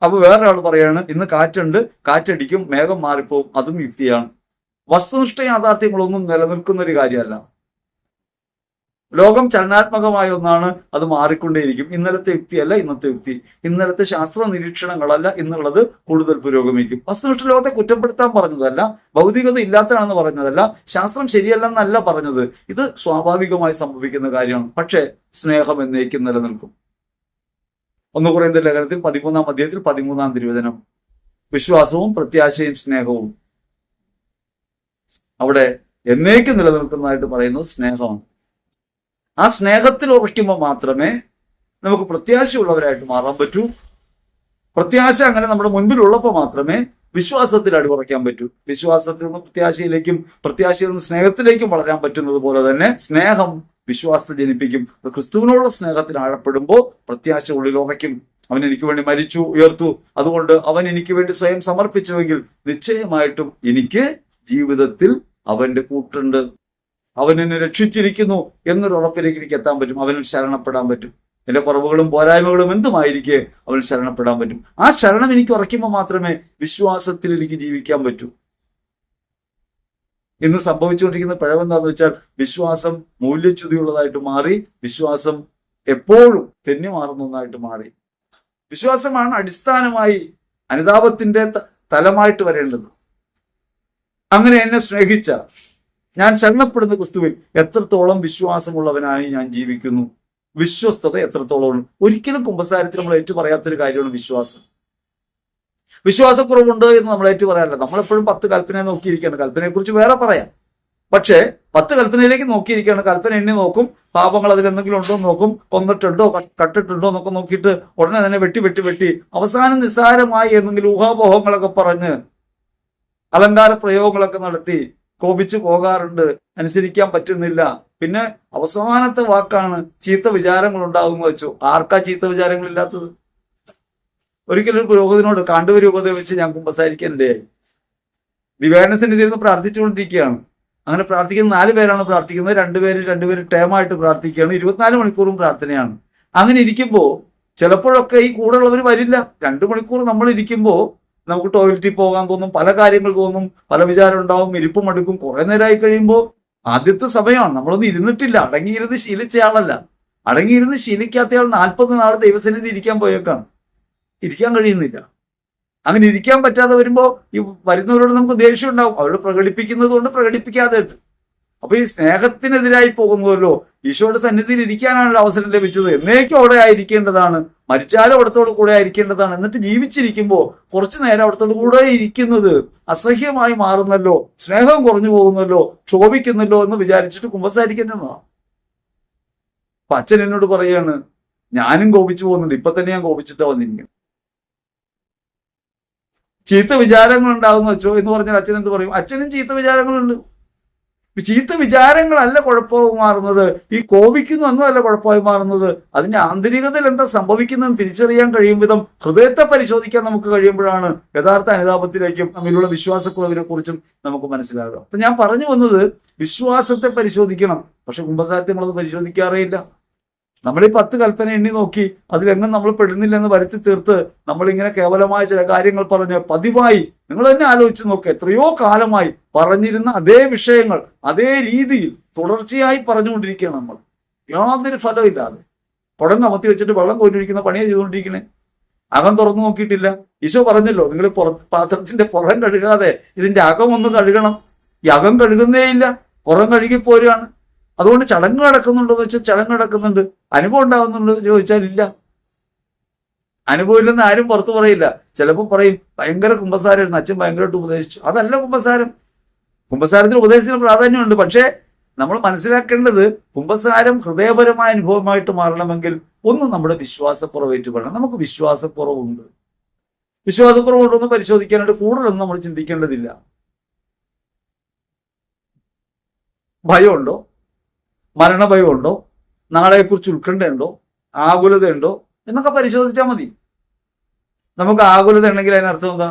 അപ്പൊ വേറൊരാൾ പറയാണ് ഇന്ന് കാറ്റുണ്ട്, കാറ്റടിക്കും, മേഘം മാറിപ്പോവും, അതും യുക്തിയാണ്. വസ്തുനിഷ്ഠ യാഥാർത്ഥ്യങ്ങളൊന്നും നിലനിൽക്കുന്ന ഒരു കാര്യമല്ല. ലോകം ചലനാത്മകമായ ഒന്നാണ്, അത് മാറിക്കൊണ്ടേയിരിക്കും. ഇന്നലത്തെ യുക്തിയല്ല ഇന്നത്തെ യുക്തി, ഇന്നലത്തെ ശാസ്ത്ര നിരീക്ഷണങ്ങളല്ല ഇന്നുള്ളത് കൂടുതൽ പുരോഗമിക്കും. വസ്തുനിഷ്ഠ ലോകത്തെ കുറ്റപ്പെടുത്താൻ പറഞ്ഞതല്ല, ഭൗതികത ഇല്ലാത്തതാണെന്ന് പറഞ്ഞതല്ല, ശാസ്ത്രം ശരിയല്ലെന്നല്ല പറഞ്ഞത്. ഇത് സ്വാഭാവികമായി സംഭവിക്കുന്ന കാര്യമാണ്. പക്ഷേ സ്നേഹം എന്നേക്കും നിലനിൽക്കും. 1 കൊരിന്ത്യർ ലേഖനത്തിൽ 13-ാം അധ്യായത്തിൽ 13-ാം തിരുവചനം, വിശ്വാസവും പ്രത്യാശയും സ്നേഹവും, അവിടെ എന്നേക്കും നിലനിൽക്കുന്നതായിട്ട് പറയുന്നത് സ്നേഹമാണ്. ആ സ്നേഹത്തിൽ ഉറയ്ക്കുമ്പോൾ മാത്രമേ നമുക്ക് പ്രത്യാശയുള്ളവരായിട്ട് മാറാൻ പറ്റൂ. പ്രത്യാശ അങ്ങനെ നമ്മുടെ മുൻപിലുള്ളപ്പോൾ മാത്രമേ വിശ്വാസത്തിൽ അടിയുറയ്ക്കാൻ പറ്റൂ. വിശ്വാസത്തിൽ നിന്ന് പ്രത്യാശയിലേക്കും പ്രത്യാശയിൽ നിന്ന് സ്നേഹത്തിലേക്കും വളരാൻ പറ്റുന്നത് പോലെ തന്നെ സ്നേഹം വിശ്വാസത്തെ ജനിപ്പിക്കും. ക്രിസ്തുവിനോടുള്ള സ്നേഹത്തിൽ ആഴപ്പെടുമ്പോൾ പ്രത്യാശ ഉള്ളിൽ ഉറയ്ക്കും. അവൻ എനിക്ക് വേണ്ടി മരിച്ചു, ഉയർത്തു, അതുകൊണ്ട് അവൻ എനിക്ക് വേണ്ടി സ്വയം സമർപ്പിച്ചുവെങ്കിൽ നിശ്ചയമായിട്ടും എനിക്ക് ജീവിതത്തിൽ അവന്റെ കൂട്ടുണ്ട്, അവൻ എന്നെ രക്ഷിച്ചിരിക്കുന്നു എന്നൊരു ഉറപ്പിലേക്ക് എനിക്ക് എത്താൻ പറ്റും. അവനിൽ ശരണപ്പെടാൻ പറ്റും. എന്റെ കുറവുകളും പോരായ്മകളും എന്തുമായിരിക്കെ അവൻ ശരണപ്പെടാൻ പറ്റും. ആ ശരണം എനിക്ക് ഉറയ്ക്കുമ്പോൾ മാത്രമേ വിശ്വാസത്തിൽ എനിക്ക് ജീവിക്കാൻ പറ്റൂ. ഇന്ന് സംഭവിച്ചുകൊണ്ടിരിക്കുന്ന പിഴവെന്താന്ന് വെച്ചാൽ വിശ്വാസം മൂല്യച്യുതിയുള്ളതായിട്ട് മാറി, വിശ്വാസം എപ്പോഴും തെന്നി മാറുന്ന ഒന്നായിട്ട് മാറി. വിശ്വാസമാണ് അടിസ്ഥാനമായി അനുതാപത്തിന്റെ തലമായിട്ട് വരേണ്ടത്. അങ്ങനെ എന്നെ സ്നേഹിച്ച, ഞാൻ ശരണപ്പെടുന്ന ക്രിസ്തുവിൽ എത്രത്തോളം വിശ്വാസമുള്ളവനായി ഞാൻ ജീവിക്കുന്നു, വിശ്വസ്തത എത്രത്തോളം. ഒരിക്കലും കുമ്പസാരത്തിൽ നമ്മൾ ഏറ്റു പറയാത്തൊരു കാര്യമാണ് വിശ്വാസം. വിശ്വാസക്കുറവുണ്ട് എന്ന് നമ്മൾ ഏറ്റു പറയാറില്ല. നമ്മളെപ്പോഴും 10 കൽപ്പനയെ നോക്കിയിരിക്കുകയാണ്. കൽപ്പനയെ കുറിച്ച് വേറെ പറയാം. പക്ഷേ 10 കൽപ്പനയിലേക്ക് നോക്കിയിരിക്കുകയാണ്. കൽപ്പന എണ്ണി നോക്കും, പാപങ്ങൾ അതിലെന്തെങ്കിലും ഉണ്ടോ എന്ന് നോക്കും, കൊന്നിട്ടുണ്ടോ കട്ടിട്ടുണ്ടോ എന്നൊക്കെ നോക്കിയിട്ട് ഉടനെ തന്നെ വെട്ടി അവസാനം നിസ്സാരമായി എന്തെങ്കിലും ഊഹാപോഹങ്ങളൊക്കെ പറഞ്ഞ് അലങ്കാര പ്രയോഗങ്ങളൊക്കെ നടത്തി കോപിച്ചു പോകാറുണ്ട്. അനുസരിക്കാൻ പറ്റുന്നില്ല. പിന്നെ അവസാനത്തെ വാക്കാണ് ചീത്ത വിചാരങ്ങൾ ഉണ്ടാകുമെന്ന് വെച്ചു. ആർക്കാ ചീത്ത വിചാരങ്ങളില്ലാത്തത്? ഒരിക്കലും ഒരു പുരോഹിതനോട് കാണ്ടുവ രൂപതയെ വെച്ച് ഞാൻ കുമ്പസാരിക്കണ്ടേ, ദിവ്യാനസിന്റെ ഇരുന്ന് പ്രാർത്ഥിച്ചുകൊണ്ടിരിക്കുകയാണ്. അങ്ങനെ പ്രാർത്ഥിക്കുന്ന 4 പേരാണ് പ്രാർത്ഥിക്കുന്നത്. 2 പേര് ടേമായിട്ട് പ്രാർത്ഥിക്കുകയാണ്. 24 മണിക്കൂറും പ്രാർത്ഥനയാണ്. അങ്ങനെ ഇരിക്കുമ്പോൾ ചിലപ്പോഴൊക്കെ ഈ കൂടെയുള്ളവർ വരില്ല. 2 മണിക്കൂർ നമ്മൾ ഇരിക്കുമ്പോൾ നമുക്ക് ടോയ്ലറ്റിൽ പോകാൻ തോന്നും, പല കാര്യങ്ങൾ തോന്നും, പല വിചാരം ഉണ്ടാവും, ഇരിപ്പും അടുക്കും. കുറെ നേരമായി കഴിയുമ്പോൾ ആദ്യത്തെ സമയമാണ്, നമ്മളൊന്നും ഇരുന്നിട്ടില്ല, അടങ്ങിയിരുന്ന് ശീലിച്ചയാളല്ല. അടങ്ങിയിരുന്ന് ശീലിക്കാത്തയാൾ 40 നാൾ ദൈവസന്നിധി ഇരിക്കാൻ പോയേക്കാണ്. ഇരിക്കാൻ കഴിയുന്നില്ല. അങ്ങനെ ഇരിക്കാൻ പറ്റാതെ വരുമ്പോൾ ഈ വരുന്നവരോട് നമുക്ക് ദേഷ്യം ഉണ്ടാവും. അവരോട് പ്രകടിപ്പിക്കുന്നത് കൊണ്ട് പ്രകടിപ്പിക്കാതെ. അപ്പൊ ഈ സ്നേഹത്തിനെതിരായി പോകുന്നുവല്ലോ. ഈശോയുടെ സന്നിധിയിൽ ഇരിക്കാനാണല്ലോ അവസരം ലഭിച്ചത്. എന്നേക്കും അവിടെ ആയിരിക്കേണ്ടതാണ്, മരിച്ചാലും അവിടത്തോട് കൂടെ ആയിരിക്കേണ്ടതാണ്. എന്നിട്ട് ജീവിച്ചിരിക്കുമ്പോൾ കുറച്ചു നേരം അവിടത്തോട് കൂടെ ഇരിക്കുന്നത് അസഹ്യമായി മാറുന്നല്ലോ, സ്നേഹം കുറഞ്ഞു പോകുന്നല്ലോ, ക്ഷോഭിക്കുന്നല്ലോ എന്ന് വിചാരിച്ചിട്ട് കുമ്പസാരിക്കുന്നതാണ്. അപ്പൊ അച്ഛൻ എന്നോട് പറയാണ്, ഞാനും കോപിച്ചു പോകുന്നുണ്ട്, ഇപ്പൊ തന്നെ ഞാൻ കോപിച്ചിട്ടാ വന്നിരിക്കുന്നത്. ചീത്ത വിചാരങ്ങൾ ഉണ്ടാകുന്ന വെച്ചോ എന്ന് പറഞ്ഞാൽ അച്ഛൻ എന്ത് പറയും? അച്ഛനും ചീത്ത വിചാരങ്ങളുണ്ട്. ചീത്ത വിചാരങ്ങളല്ല കുഴപ്പമായി മാറുന്നത്, ഈ കോപിക്കുന്നു എന്നതല്ല കുഴപ്പമായി മാറുന്നത്. അതിന്റെ ആന്തരികതയിൽ എന്താ സംഭവിക്കുന്നതെന്ന് തിരിച്ചറിയാൻ കഴിയും വിധം ഹൃദയത്തെ പരിശോധിക്കാൻ നമുക്ക് കഴിയുമ്പോഴാണ് യഥാർത്ഥ അനുതാപത്തിലേക്കും തമ്മിലുള്ള വിശ്വാസക്കുറവിനെ കുറിച്ചും നമുക്ക് മനസ്സിലാകുക. അപ്പൊ ഞാൻ പറഞ്ഞു വന്നത്, വിശ്വാസത്തെ പരിശോധിക്കണം. പക്ഷെ കുമ്പസാരത്തെ നമ്മളത് പരിശോധിക്കാറേയില്ല. നമ്മൾ ഈ 10 കൽപ്പന എണ്ണി നോക്കി അതിലെങ്ങും നമ്മൾ പെടുന്നില്ലെന്ന് വരുത്തി തീർത്ത് നമ്മളിങ്ങനെ കേവലമായ ചില കാര്യങ്ങൾ പറഞ്ഞ് പതിവായി, നിങ്ങൾ തന്നെ ആലോചിച്ച് നോക്കുക, എത്രയോ കാലമായി പറഞ്ഞിരുന്ന അതേ വിഷയങ്ങൾ അതേ രീതിയിൽ തുടർച്ചയായി പറഞ്ഞുകൊണ്ടിരിക്കുകയാണ് നമ്മൾ, യാതൊരു ഫലമില്ലാതെ. കുടം കമത്തി വെച്ചിട്ട് വെള്ളം കോരിയിരിക്കുന്ന പണിയാണ് ചെയ്തുകൊണ്ടിരിക്കണേ. അകം തുറന്നു നോക്കിയിട്ടില്ല. ഈശോ പറഞ്ഞല്ലോ, നിങ്ങൾ പാത്രത്തിന്റെ പുറം കഴുകാതെ ഇതിന്റെ അകം ഒന്ന് കഴുകണം. ഈ അകം കഴുകുന്നേ ഇല്ല, പുറം കഴുകിപ്പോരുകയാണ്. അതുകൊണ്ട് ചടങ്ങ് നടക്കുന്നുണ്ടോ എന്ന് വെച്ചാൽ ചടങ്ങ് നടക്കുന്നുണ്ട്. അനുഭവം ഉണ്ടാകുന്നുണ്ടോ എന്ന് ചോദിച്ചാൽ ഇല്ല. അനുഭവം ഇല്ലെന്ന് ആരും പുറത്തു പറയില്ല. ചിലപ്പോൾ പറയും ഭയങ്കര കുമ്പസാരമായിരുന്നു, അച്ഛൻ ഭയങ്കരമായിട്ട് ഉപദേശിച്ചു. അതല്ല കുമ്പസാരം. കുമ്പസാരത്തിന് ഉപദേശത്തിന് പ്രാധാന്യമുണ്ട്. പക്ഷേ നമ്മൾ മനസ്സിലാക്കേണ്ടത്, കുമ്പസാരം ഹൃദയപരമായ അനുഭവമായിട്ട് മാറണമെങ്കിൽ ഒന്ന് നമ്മുടെ വിശ്വാസക്കുറവേറ്റ് പറയണം. നമുക്ക് വിശ്വാസക്കുറവുണ്ട്. വിശ്വാസക്കുറവുണ്ടോന്ന് പരിശോധിക്കാനായിട്ട് കൂടുതലൊന്നും നമ്മൾ ചിന്തിക്കേണ്ടതില്ല. ഭയമുണ്ടോ? മരണഭയമുണ്ടോ? നാളെക്കുറിച്ച് ഉത്കണ്ഠയുണ്ടോ? ആകുലതയുണ്ടോ എന്നൊക്കെ പരിശോധിച്ചാൽ മതി. നമുക്ക് ആകുലത ഉണ്ടെങ്കിൽ അതിനർത്ഥം എന്താ?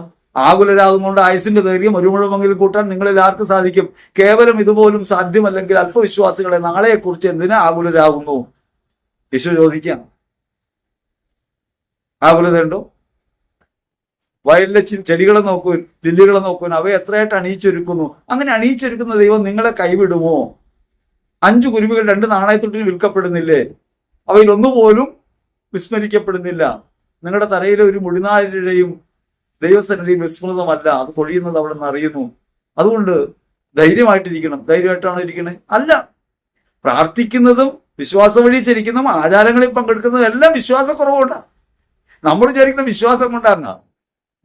ആകുലരാകുന്നതുകൊണ്ട് ആയുസിന്റെ ദൈർഘ്യം ഒരു മുഴമെങ്കിലും കൂട്ടാൻ നിങ്ങളിൽ ആർക്ക് സാധിക്കും? കേവലം ഇതുപോലും സാധ്യമല്ലെങ്കിൽ അല്പവിശ്വാസികളെ നാളെക്കുറിച്ച് എന്തിനാ ആകുലരാകുന്നു? യേശു ചോദിക്കാം. ആകുലതയുണ്ടോ? വയലിലെ ചെടികളെ നോക്കുവാൻ, ലില്ലികളെ നോക്കുവാൻ, അവയെ എത്രയായിട്ട് അണിയിച്ചൊരുക്കുന്നു. അങ്ങനെ അണിയിച്ചൊരുക്കുന്ന ദൈവം നിങ്ങളെ കൈവിടുമോ? 5 കുരുവികൾ 2 നാണയത്തൊട്ടിൽ വിൽക്കപ്പെടുന്നില്ലേ? അവയിൽ ഒന്നുപോലും വിസ്മരിക്കപ്പെടുന്നില്ല. നിങ്ങളുടെ തലയിലെ ഒരു മുടിനാരിഴയും ദൈവസന്നിധിയിൽ വിസ്മൃതമല്ല, അത് പൊഴിയുന്നത് അവിടെ നിന്ന് അറിയുന്നു. അതുകൊണ്ട് ധൈര്യമായിട്ടിരിക്കണം. ധൈര്യമായിട്ടാണോ ഇരിക്കണേ? അല്ല. പ്രാർത്ഥിക്കുന്നതും വിശ്വാസം വഴി ചരിക്കുന്നതും ആചാരങ്ങളിൽ പങ്കെടുക്കുന്നതും എല്ലാം വിശ്വാസക്കുറവുകൊണ്ടാണ്. നമ്മൾ വിചാരിക്കുന്ന വിശ്വാസം കൊണ്ടാണ്.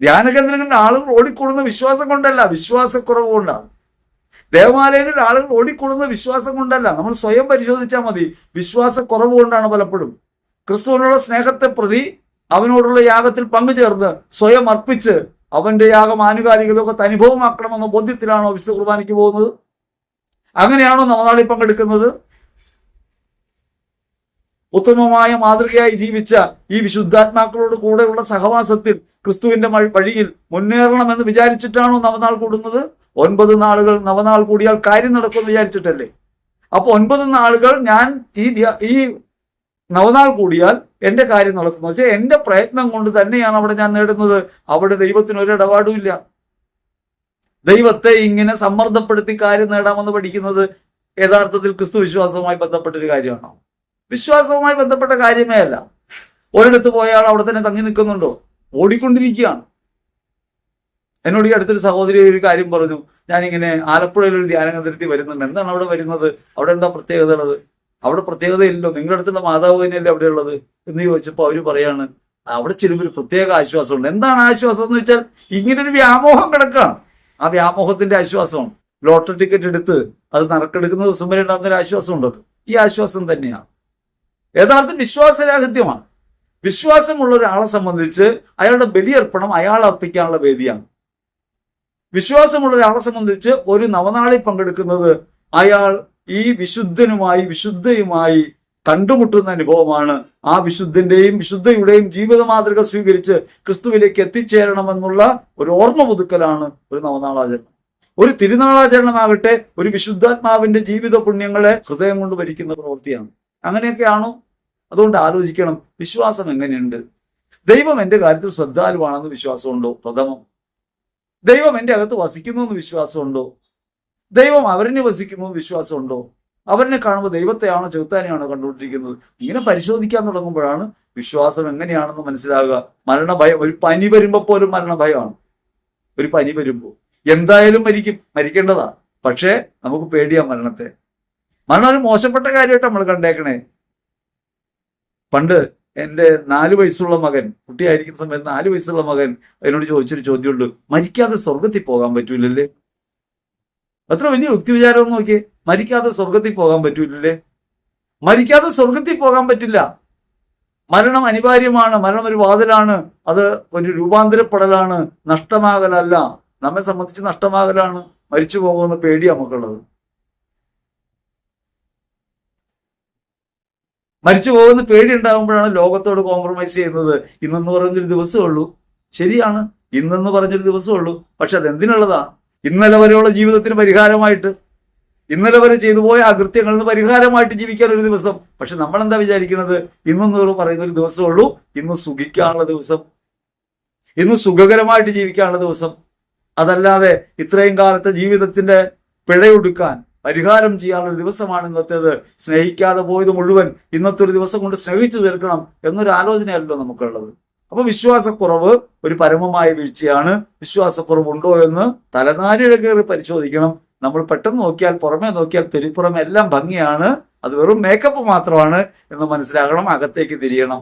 ധ്യാന കേന്ദ്രങ്ങളിൽ ആളുകൾ ഓടിക്കൂടുന്ന വിശ്വാസം കൊണ്ടല്ല, വിശ്വാസക്കുറവ് കൊണ്ടാണ്. ദേവാലയങ്ങളിൽ ആളുകൾ ഓടിക്കൂടുന്ന വിശ്വാസം കൊണ്ടല്ല. നമ്മൾ സ്വയം പരിശോധിച്ചാൽ മതി. വിശ്വാസക്കുറവ് കൊണ്ടാണ് പലപ്പോഴും. ക്രിസ്തുവിനുള്ള സ്നേഹത്തെ പ്രതി അവനോടുള്ള യാഗത്തിൽ പങ്കുചേർന്ന് സ്വയം അർപ്പിച്ച് അവന്റെ യാഗം ആനുകാലികതയൊക്കെ അനുഭവമാക്കണമെന്ന ബോധ്യത്തിലാണോ വിശുദ്ധ കുർബാനയ്ക്ക് പോകുന്നത്? അങ്ങനെയാണോ നവനാളിൽ പങ്കെടുക്കുന്നത്? ഉത്തമമായ മാതൃകയായി ജീവിച്ച ഈ വിശുദ്ധാത്മാക്കളോട് കൂടെയുള്ള സഹവാസത്തിൽ ക്രിസ്തുവിന്റെ വഴിയിൽ മുന്നേറണമെന്ന് വിചാരിച്ചിട്ടാണോ നവനാൾ കൂടുന്നത്? 9 നാളുകൾ നവനാൾ കൂടിയാൽ കാര്യം നടക്കുമെന്ന് വിചാരിച്ചിട്ടല്ലേ? അപ്പൊ 9 നാളുകൾ ഞാൻ ഈ നവനാൾ കൂടിയാൽ എന്റെ കാര്യം നടക്കുന്നു വെച്ചാൽ എന്റെ പ്രയത്നം കൊണ്ട് തന്നെയാണ് അവിടെ ഞാൻ നേടുന്നത്. അവിടെ ദൈവത്തിന് ഒരു ഇടപാടും ഇല്ല. ദൈവത്തെ ഇങ്ങനെ സമ്മർദ്ദപ്പെടുത്തി കാര്യം നേടാമെന്ന് പഠിക്കുന്നത് യഥാർത്ഥത്തിൽ ക്രിസ്തു വിശ്വാസവുമായി ബന്ധപ്പെട്ടൊരു കാര്യമാണോ? വിശ്വാസവുമായി ബന്ധപ്പെട്ട കാര്യമേ അല്ല. ഒരിടത്ത് പോയാൽ അവിടെ തന്നെ തങ്ങി നിൽക്കുന്നുണ്ടോ? ഓടിക്കൊണ്ടിരിക്കുകയാണ്. എന്നോട് ഈ അടുത്തൊരു സഹോദരി ഒരു കാര്യം പറഞ്ഞു. ഞാനിങ്ങനെ ആലപ്പുഴയിൽ ഒരു ധ്യാന കേന്ദ്രത്തിൽ വരുന്നുണ്ട്. എന്താണ് അവിടെ വരുന്നത്? അവിടെ എന്താ പ്രത്യേകത ഉള്ളത്? അവിടെ പ്രത്യേകതയില്ലല്ലോ, നിങ്ങളുടെ അടുത്തുള്ള മാതാവ് തന്നെയല്ലേ അവിടെ ഉള്ളത് എന്ന് ചോദിച്ചപ്പോൾ അവര് പറയാണ്, അവിടെ ചെല്ലുമ്പോൾ ഒരു പ്രത്യേക ആശ്വാസമുണ്ട്. എന്താണ് ആശ്വാസം എന്ന് വെച്ചാൽ ഇങ്ങനൊരു വ്യാമോഹം കിടക്കുകയാണ്. ആ വ്യാമോഹത്തിന്റെ ആശ്വാസമാണ്. ലോട്ടറി ടിക്കറ്റ് എടുത്ത് അത് നറുക്കെടുക്കുന്ന ദിവസം വരെ ഉണ്ടാകുന്ന ഒരു ആശ്വാസം ഉണ്ടല്ലോ, ഈ ആശ്വാസം തന്നെയാണ്. യഥാർത്ഥ വിശ്വാസരാഹിത്യമാണ്. വിശ്വാസമുള്ള ഒരാളെ സംബന്ധിച്ച് അയാളുടെ ബലിയർപ്പണം അയാൾ അർപ്പിക്കാനുള്ള വേദിയാണ്. വിശ്വാസമുള്ള ഒരാളെ സംബന്ധിച്ച് ഒരു നവനാളിൽ പങ്കെടുക്കുന്നത് അയാൾ ഈ വിശുദ്ധനുമായി വിശുദ്ധയുമായി കണ്ടുമുട്ടുന്ന അനുഭവമാണ്. ആ വിശുദ്ധന്റെയും വിശുദ്ധയുടെയും ജീവിത മാതൃക സ്വീകരിച്ച് ക്രിസ്തുവിലേക്ക് എത്തിച്ചേരണമെന്നുള്ള ഒരു ഓർമ്മ പുതുക്കലാണ് ഒരു നവനാളാചരണം. ഒരു തിരുനാളാചരണമാകട്ടെ ഒരു വിശുദ്ധാത്മാവിന്റെ ജീവിത പുണ്യങ്ങളെ ഹൃദയം കൊണ്ട് ഭരിക്കുന്ന പ്രവൃത്തിയാണ്. അങ്ങനെയൊക്കെയാണോ? അതുകൊണ്ട് ആലോചിക്കണം, വിശ്വാസം എങ്ങനെയുണ്ട്? ദൈവം എന്റെ കാര്യത്തിൽ ശ്രദ്ധാലുവാണെന്ന് വിശ്വാസമുണ്ടോ? പ്രഥമം. ദൈവം എന്റെ അകത്ത് വസിക്കുന്നു എന്ന് വിശ്വാസമുണ്ടോ? ദൈവം അവരിനെ വസിക്കുന്നു എന്ന് വിശ്വാസമുണ്ടോ? അവരിനെ കാണുമ്പോൾ ദൈവത്തെയാണോ ചെറുത്താനെയാണോ കണ്ടുകൊണ്ടിരിക്കുന്നത്? ഇങ്ങനെ പരിശോധിക്കാൻ തുടങ്ങുമ്പോഴാണ് വിശ്വാസം എങ്ങനെയാണെന്ന് മനസ്സിലാകുക. മരണഭയം, ഒരു പനി വരുമ്പോൾ പോലും മരണഭയമാണ്. ഒരു പനി വരുമ്പോൾ എന്തായാലും മരിക്കും, മരിക്കേണ്ടതാ. പക്ഷേ നമുക്ക് പേടിയാ മരണത്തെ. മരണം ഒരു മോശപ്പെട്ട കാര്യമായിട്ട് നമ്മൾ കണ്ടേക്കണേ. പണ്ട് എൻ്റെ 4 വയസ്സുള്ള മകൻ, കുട്ടിയായിരിക്കുന്ന സമയത്ത് 4 വയസ്സുള്ള മകൻ എന്നോട് ചോദിച്ചൊരു ചോദ്യമുള്ളൂ, മരിക്കാതെ സ്വർഗത്തിൽ പോകാൻ പറ്റൂലല്ലേ? അത്ര വലിയ യുക്തിവിചാരം നോക്കിയേ. മരിക്കാതെ സ്വർഗത്തിൽ പോകാൻ പറ്റൂലല്ലേ? മരിക്കാതെ സ്വർഗത്തിൽ പോകാൻ പറ്റില്ല. മരണം അനിവാര്യമാണ്. മരണം ഒരു വാതിലാണ്. അത് ഒരു രൂപാന്തരപ്പെടലാണ്, നഷ്ടമാകലല്ല. നമ്മെ സംബന്ധിച്ച് നഷ്ടമാകലാണ്. മരിച്ചു പോകുന്ന പേടി നമുക്കുള്ളത്. മരിച്ചു പോകുന്ന പേടി ഉണ്ടാകുമ്പോഴാണ് ലോകത്തോട് കോംപ്രമൈസ് ചെയ്യുന്നത്. ഇന്നെന്ന് പറഞ്ഞൊരു ദിവസമേ ഉള്ളൂ. ശരിയാണ്, ഇന്നെന്ന് പറഞ്ഞൊരു ദിവസമേ ഉള്ളൂ. പക്ഷെ അതെന്തിനുള്ളതാ? ഇന്നലെ വരെയുള്ള ജീവിതത്തിന് പരിഹാരമായിട്ട്, ഇന്നലെ വരെ ചെയ്തു പോയ അകൃത്യങ്ങളിൽ പരിഹാരമായിട്ട് ജീവിക്കാൻ ഒരു ദിവസം. പക്ഷെ നമ്മൾ എന്താ വിചാരിക്കുന്നത്? ഇന്നെന്ന് പറയുന്ന ഒരു ദിവസമേ ഉള്ളൂ. ഇന്ന് സുഖിക്കാനുള്ള ദിവസം, ഇന്ന് സുഖകരമായിട്ട് ജീവിക്കാനുള്ള ദിവസം. അതല്ലാതെ ഇത്രയും കാലത്തെ ജീവിതത്തിന്റെ പിഴയൊടുക്കാൻ പരിഹാരം ചെയ്യാനുള്ള ഒരു ദിവസമാണ് ഇന്നത്തേത്. സ്നേഹിക്കാതെ പോയത് മുഴുവൻ ഇന്നത്തെ ഒരു ദിവസം കൊണ്ട് സ്നേഹിച്ചു തീർക്കണം എന്നൊരു ആലോചനയല്ലോ നമുക്കുള്ളത്. അപ്പൊ വിശ്വാസക്കുറവ് ഒരു പരമമായ വീഴ്ചയാണ്. വിശ്വാസക്കുറവുണ്ടോ എന്ന് തലനാരിഴ കയറി പരിശോധിക്കണം. നമ്മൾ പെട്ടെന്ന് നോക്കിയാൽ, പുറമെ നോക്കിയാൽ തൊലിപ്പുറമെ എല്ലാം ഭംഗിയാണ്, അത് വെറും മേക്കപ്പ് മാത്രമാണ് എന്ന് മനസ്സിലാകണം. അകത്തേക്ക് തിരിയണം.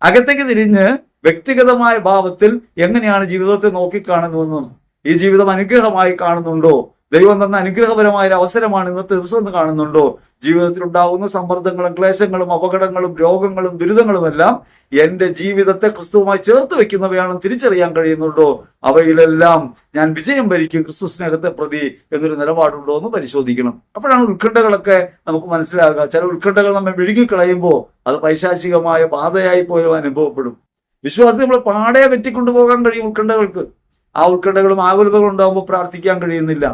അകത്തേക്ക് തിരിഞ്ഞ് വ്യക്തിഗതമായ ഭാവത്തിൽ എങ്ങനെയാണ് ജീവിതത്തെ നോക്കിക്കാണുന്നതെന്നും, ഈ ജീവിതം അനുഗ്രഹമായി കാണുന്നുണ്ടോ, ദൈവം തന്ന അനുഗ്രഹപരമായ ഒരു അവസരമാണ് ഇന്നത്തെ ദിവസം എന്ന് കാണുന്നുണ്ടോ, ജീവിതത്തിൽ ഉണ്ടാകുന്ന സമ്മർദ്ദങ്ങളും ക്ലേശങ്ങളും അപകടങ്ങളും രോഗങ്ങളും ദുരിതങ്ങളും എല്ലാം എന്റെ ജീവിതത്തെ ക്രിസ്തുവുമായി ചേർത്ത് വെക്കുന്നവയാണെന്ന് തിരിച്ചറിയാൻ കഴിയുന്നുണ്ടോ, അവയിലെല്ലാം ഞാൻ വിജയം വരിക്കും ക്രിസ്തു സ്നേഹത്തെ പ്രതി എന്നൊരു നിലപാടുണ്ടോ എന്ന് പരിശോധിക്കണം. അപ്പോഴാണ് ഉത്കണ്ഠകളൊക്കെ നമുക്ക് മനസ്സിലാകുക. ചില ഉത്കണ്ഠകൾ നമ്മെ വിഴുങ്ങിക്കളയുമ്പോൾ അത് പൈശാചികമായ ബാധയായി പോലും അനുഭവപ്പെടും. വിശ്വാസത്തെ നമ്മൾ പാടെ വെറ്റിക്കൊണ്ടുപോകാൻ കഴിയും ഉത്കണ്ഠകൾക്ക്. ആ ഉത്കണ്ഠകളും ആകുലതകളും ഉണ്ടാകുമ്പോൾ പ്രാർത്ഥിക്കാൻ കഴിയുന്നില്ല.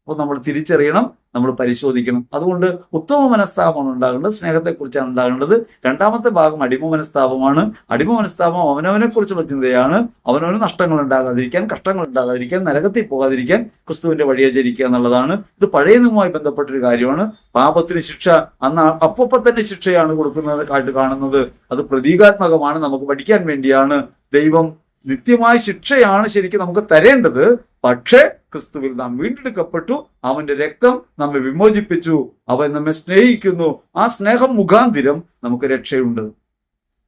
അപ്പോൾ നമ്മൾ തിരിച്ചറിയണം, നമ്മൾ പരിശോധിക്കണം. അതുകൊണ്ട് ഉത്തമ മനസ്താപമാണ് ഉണ്ടാകേണ്ടത്, സ്നേഹത്തെക്കുറിച്ചാണ് ഉണ്ടാകേണ്ടത്. രണ്ടാമത്തെ ഭാഗം അടിമ മനസ്താപമാണ്. അടിമ മനസ്താപം അവനവനെ കുറിച്ചുള്ള ചിന്തയാണ്. അവനവന് നഷ്ടങ്ങൾ ഉണ്ടാകാതിരിക്കാൻ, കഷ്ടങ്ങൾ ഉണ്ടാകാതിരിക്കാൻ, നരകത്തിൽ പോകാതിരിക്കാൻ ക്രിസ്തുവിന്റെ വഴിയെ ചരിക്കുക എന്നുള്ളതാണ്. ഇത് പഴയ നിയമവുമായി ബന്ധപ്പെട്ടൊരു കാര്യമാണ്. പാപത്തിന് ശിക്ഷ അന്ന് അപ്പപ്പ തന്നെ ശിക്ഷയാണ് കൊടുക്കുന്നത് ആയിട്ട് കാണുന്നത്. അത് പ്രതീകാത്മകമാണ്, നമുക്ക് പഠിക്കാൻ വേണ്ടിയാണ്. ദൈവം നിത്യമായ ശിക്ഷയാണ് ശരിക്കും നമുക്ക് തരേണ്ടത്. പക്ഷേ ക്രിസ്തുവിൽ നാം വീണ്ടെടുക്കപ്പെട്ടു, അവന്റെ രക്തം നമ്മെ വിമോചിപ്പിച്ചു, അവൻ നമ്മെ സ്നേഹിക്കുന്നു. ആ സ്നേഹം മുഖാന്തിരം നമുക്ക് രക്ഷയുണ്ട്.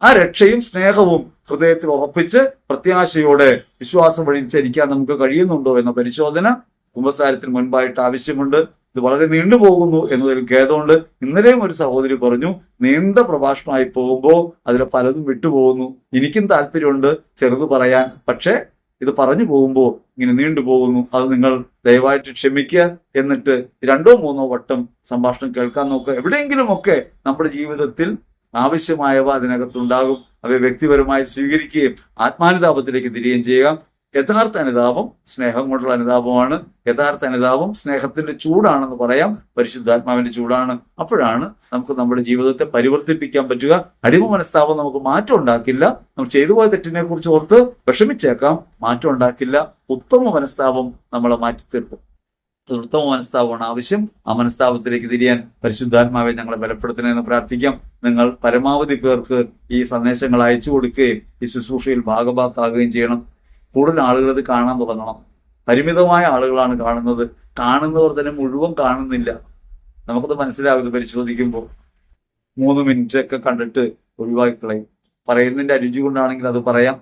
ആ രക്ഷയും സ്നേഹവും ഹൃദയത്തിൽ ഉറപ്പിച്ച് പ്രത്യാശയോടെ വിശ്വാസം വഴി ചരിക്കാൻ നമുക്ക് കഴിയുന്നുണ്ടോ എന്ന പരിശോധന കുമ്പസാരത്തിന് മുൻപായിട്ട് ആവശ്യമുണ്ട്. ഇത് വളരെ നീണ്ടുപോകുന്നു എന്നതിൽ ഖേദമുണ്ട്. ഇന്നലെയും ഒരു സഹോദരി പറഞ്ഞു, നീണ്ട പ്രഭാഷണമായി പോകുമ്പോൾ അതിൽ പലതും വിട്ടുപോകുന്നു. എനിക്കും താല്പര്യമുണ്ട് ചെറുത് പറയാൻ, പക്ഷെ ഇത് പറഞ്ഞു പോകുമ്പോൾ ഇങ്ങനെ നീണ്ടുപോകുന്നു. അത് നിങ്ങൾ ദയവായിട്ട് ക്ഷമിക്കുക. എന്നിട്ട് 2 or 3 വട്ടം സംഭാഷണം കേൾക്കാൻ നോക്കുക. എവിടെയെങ്കിലുമൊക്കെ നമ്മുടെ ജീവിതത്തിൽ ആവശ്യമായവ അതിനകത്തുണ്ടാകും. അവയെ വ്യക്തിപരമായി സ്വീകരിക്കുകയും ആത്മാനുതാപത്തിലേക്ക് തിരികെയും ചെയ്യുക. യഥാർത്ഥ അനുതാപം സ്നേഹം കൊണ്ടുള്ള അനുതാപമാണ്. യഥാർത്ഥ അനുതാപം സ്നേഹത്തിന്റെ ചൂടാണെന്ന് പറയാം, പരിശുദ്ധാത്മാവിന്റെ ചൂടാണ്. അപ്പോഴാണ് നമുക്ക് നമ്മുടെ ജീവിതത്തെ പരിവർത്തിപ്പിക്കാൻ പറ്റുക. അടിമ മനസ്താപം നമുക്ക് മാറ്റം ഉണ്ടാക്കില്ല. നമ്മൾ ചെയ്തു പോയ തെറ്റിനെ കുറിച്ച് ഓർത്ത് വിഷമിച്ചേക്കാം, മാറ്റം ഉണ്ടാക്കില്ല. ഉത്തമ മനസ്താപം നമ്മളെ മാറ്റിത്തീർക്കും. ഉത്തമ മനസ്താപമാണ് ആവശ്യം. ആ മനസ്താപത്തിലേക്ക് തിരിയാൻ പരിശുദ്ധാത്മാവെ ഞങ്ങളെ ബലപ്പെടുത്തണമെന്ന് പ്രാർത്ഥിക്കാം. നിങ്ങൾ പരമാവധി പേർക്ക് ഈ സന്ദേശങ്ങൾ അയച്ചു കൊടുക്കുകയും ഈ ശുശ്രൂഷയിൽ ഭാഗഭാക്കാകുകയും ചെയ്യണം. കൂടുതൽ ആളുകൾ ഇത് കാണാൻ തുടങ്ങണം. പരിമിതമായ ആളുകളാണ് കാണുന്നത്. കാണുന്നവർ തന്നെ മുഴുവൻ കാണുന്നില്ല. നമുക്കത് മനസ്സിലാകുന്നത് പരിശോധിക്കുമ്പോൾ. 3 മിനിറ്റൊക്കെ കണ്ടിട്ട് ഒഴിവാക്കിക്കളയും. പറയുന്നതിന്റെ അരുചി കൊണ്ടാണെങ്കിൽ അത് പറയാം,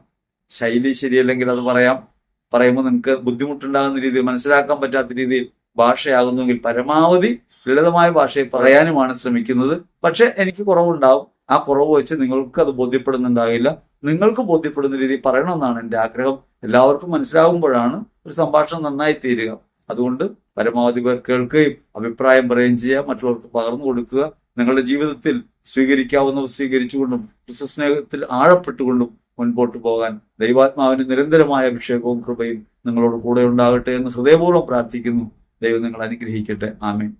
ശൈലി ശരിയല്ലെങ്കിൽ അത് പറയാം. പറയുമ്പോൾ നിങ്ങൾക്ക് ബുദ്ധിമുട്ടുണ്ടാകുന്ന രീതിയിൽ, മനസ്സിലാക്കാൻ പറ്റാത്ത രീതിയിൽ ഭാഷയാകുന്നുവെങ്കിൽ പരമാവധി ലളിതമായ ഭാഷയിൽ പറയാനുമാണ് ശ്രമിക്കുന്നത്. പക്ഷെ എനിക്ക് കുറവുണ്ടാവും. ആ കുറവ് വെച്ച് നിങ്ങൾക്ക് അത് ബോധ്യപ്പെടുന്നുണ്ടാകില്ല. നിങ്ങൾക്ക് ബോധ്യപ്പെടുന്ന രീതിയിൽ പറയണമെന്നാണ് എൻ്റെ ആഗ്രഹം. എല്ലാവർക്കും മനസ്സിലാകുമ്പോഴാണ് ഒരു സംഭാഷണം നന്നായി തീരുക. അതുകൊണ്ട് പരമാവധി പേർ കേൾക്കുകയും അഭിപ്രായം പറയുകയും ചെയ്യുക, മറ്റുള്ളവർക്ക് പകർന്നു കൊടുക്കുക. നിങ്ങളുടെ ജീവിതത്തിൽ സ്വീകരിക്കാവുന്നവ സ്വീകരിച്ചുകൊണ്ടും ക്രിസ്തുസ്നേഹത്തിൽ ആഴപ്പെട്ടുകൊണ്ടും മുൻപോട്ട് പോകാൻ ദൈവാത്മാവിന്റെ നിരന്തരമായ അഭിഷേകവും കൃപയും നിങ്ങളോട് കൂടെ ഉണ്ടാകട്ടെ എന്ന് ഹൃദയപൂർവ്വം പ്രാർത്ഥിക്കുന്നു. ദൈവം നിങ്ങൾ അനുഗ്രഹിക്കട്ടെ. ആമേൻ.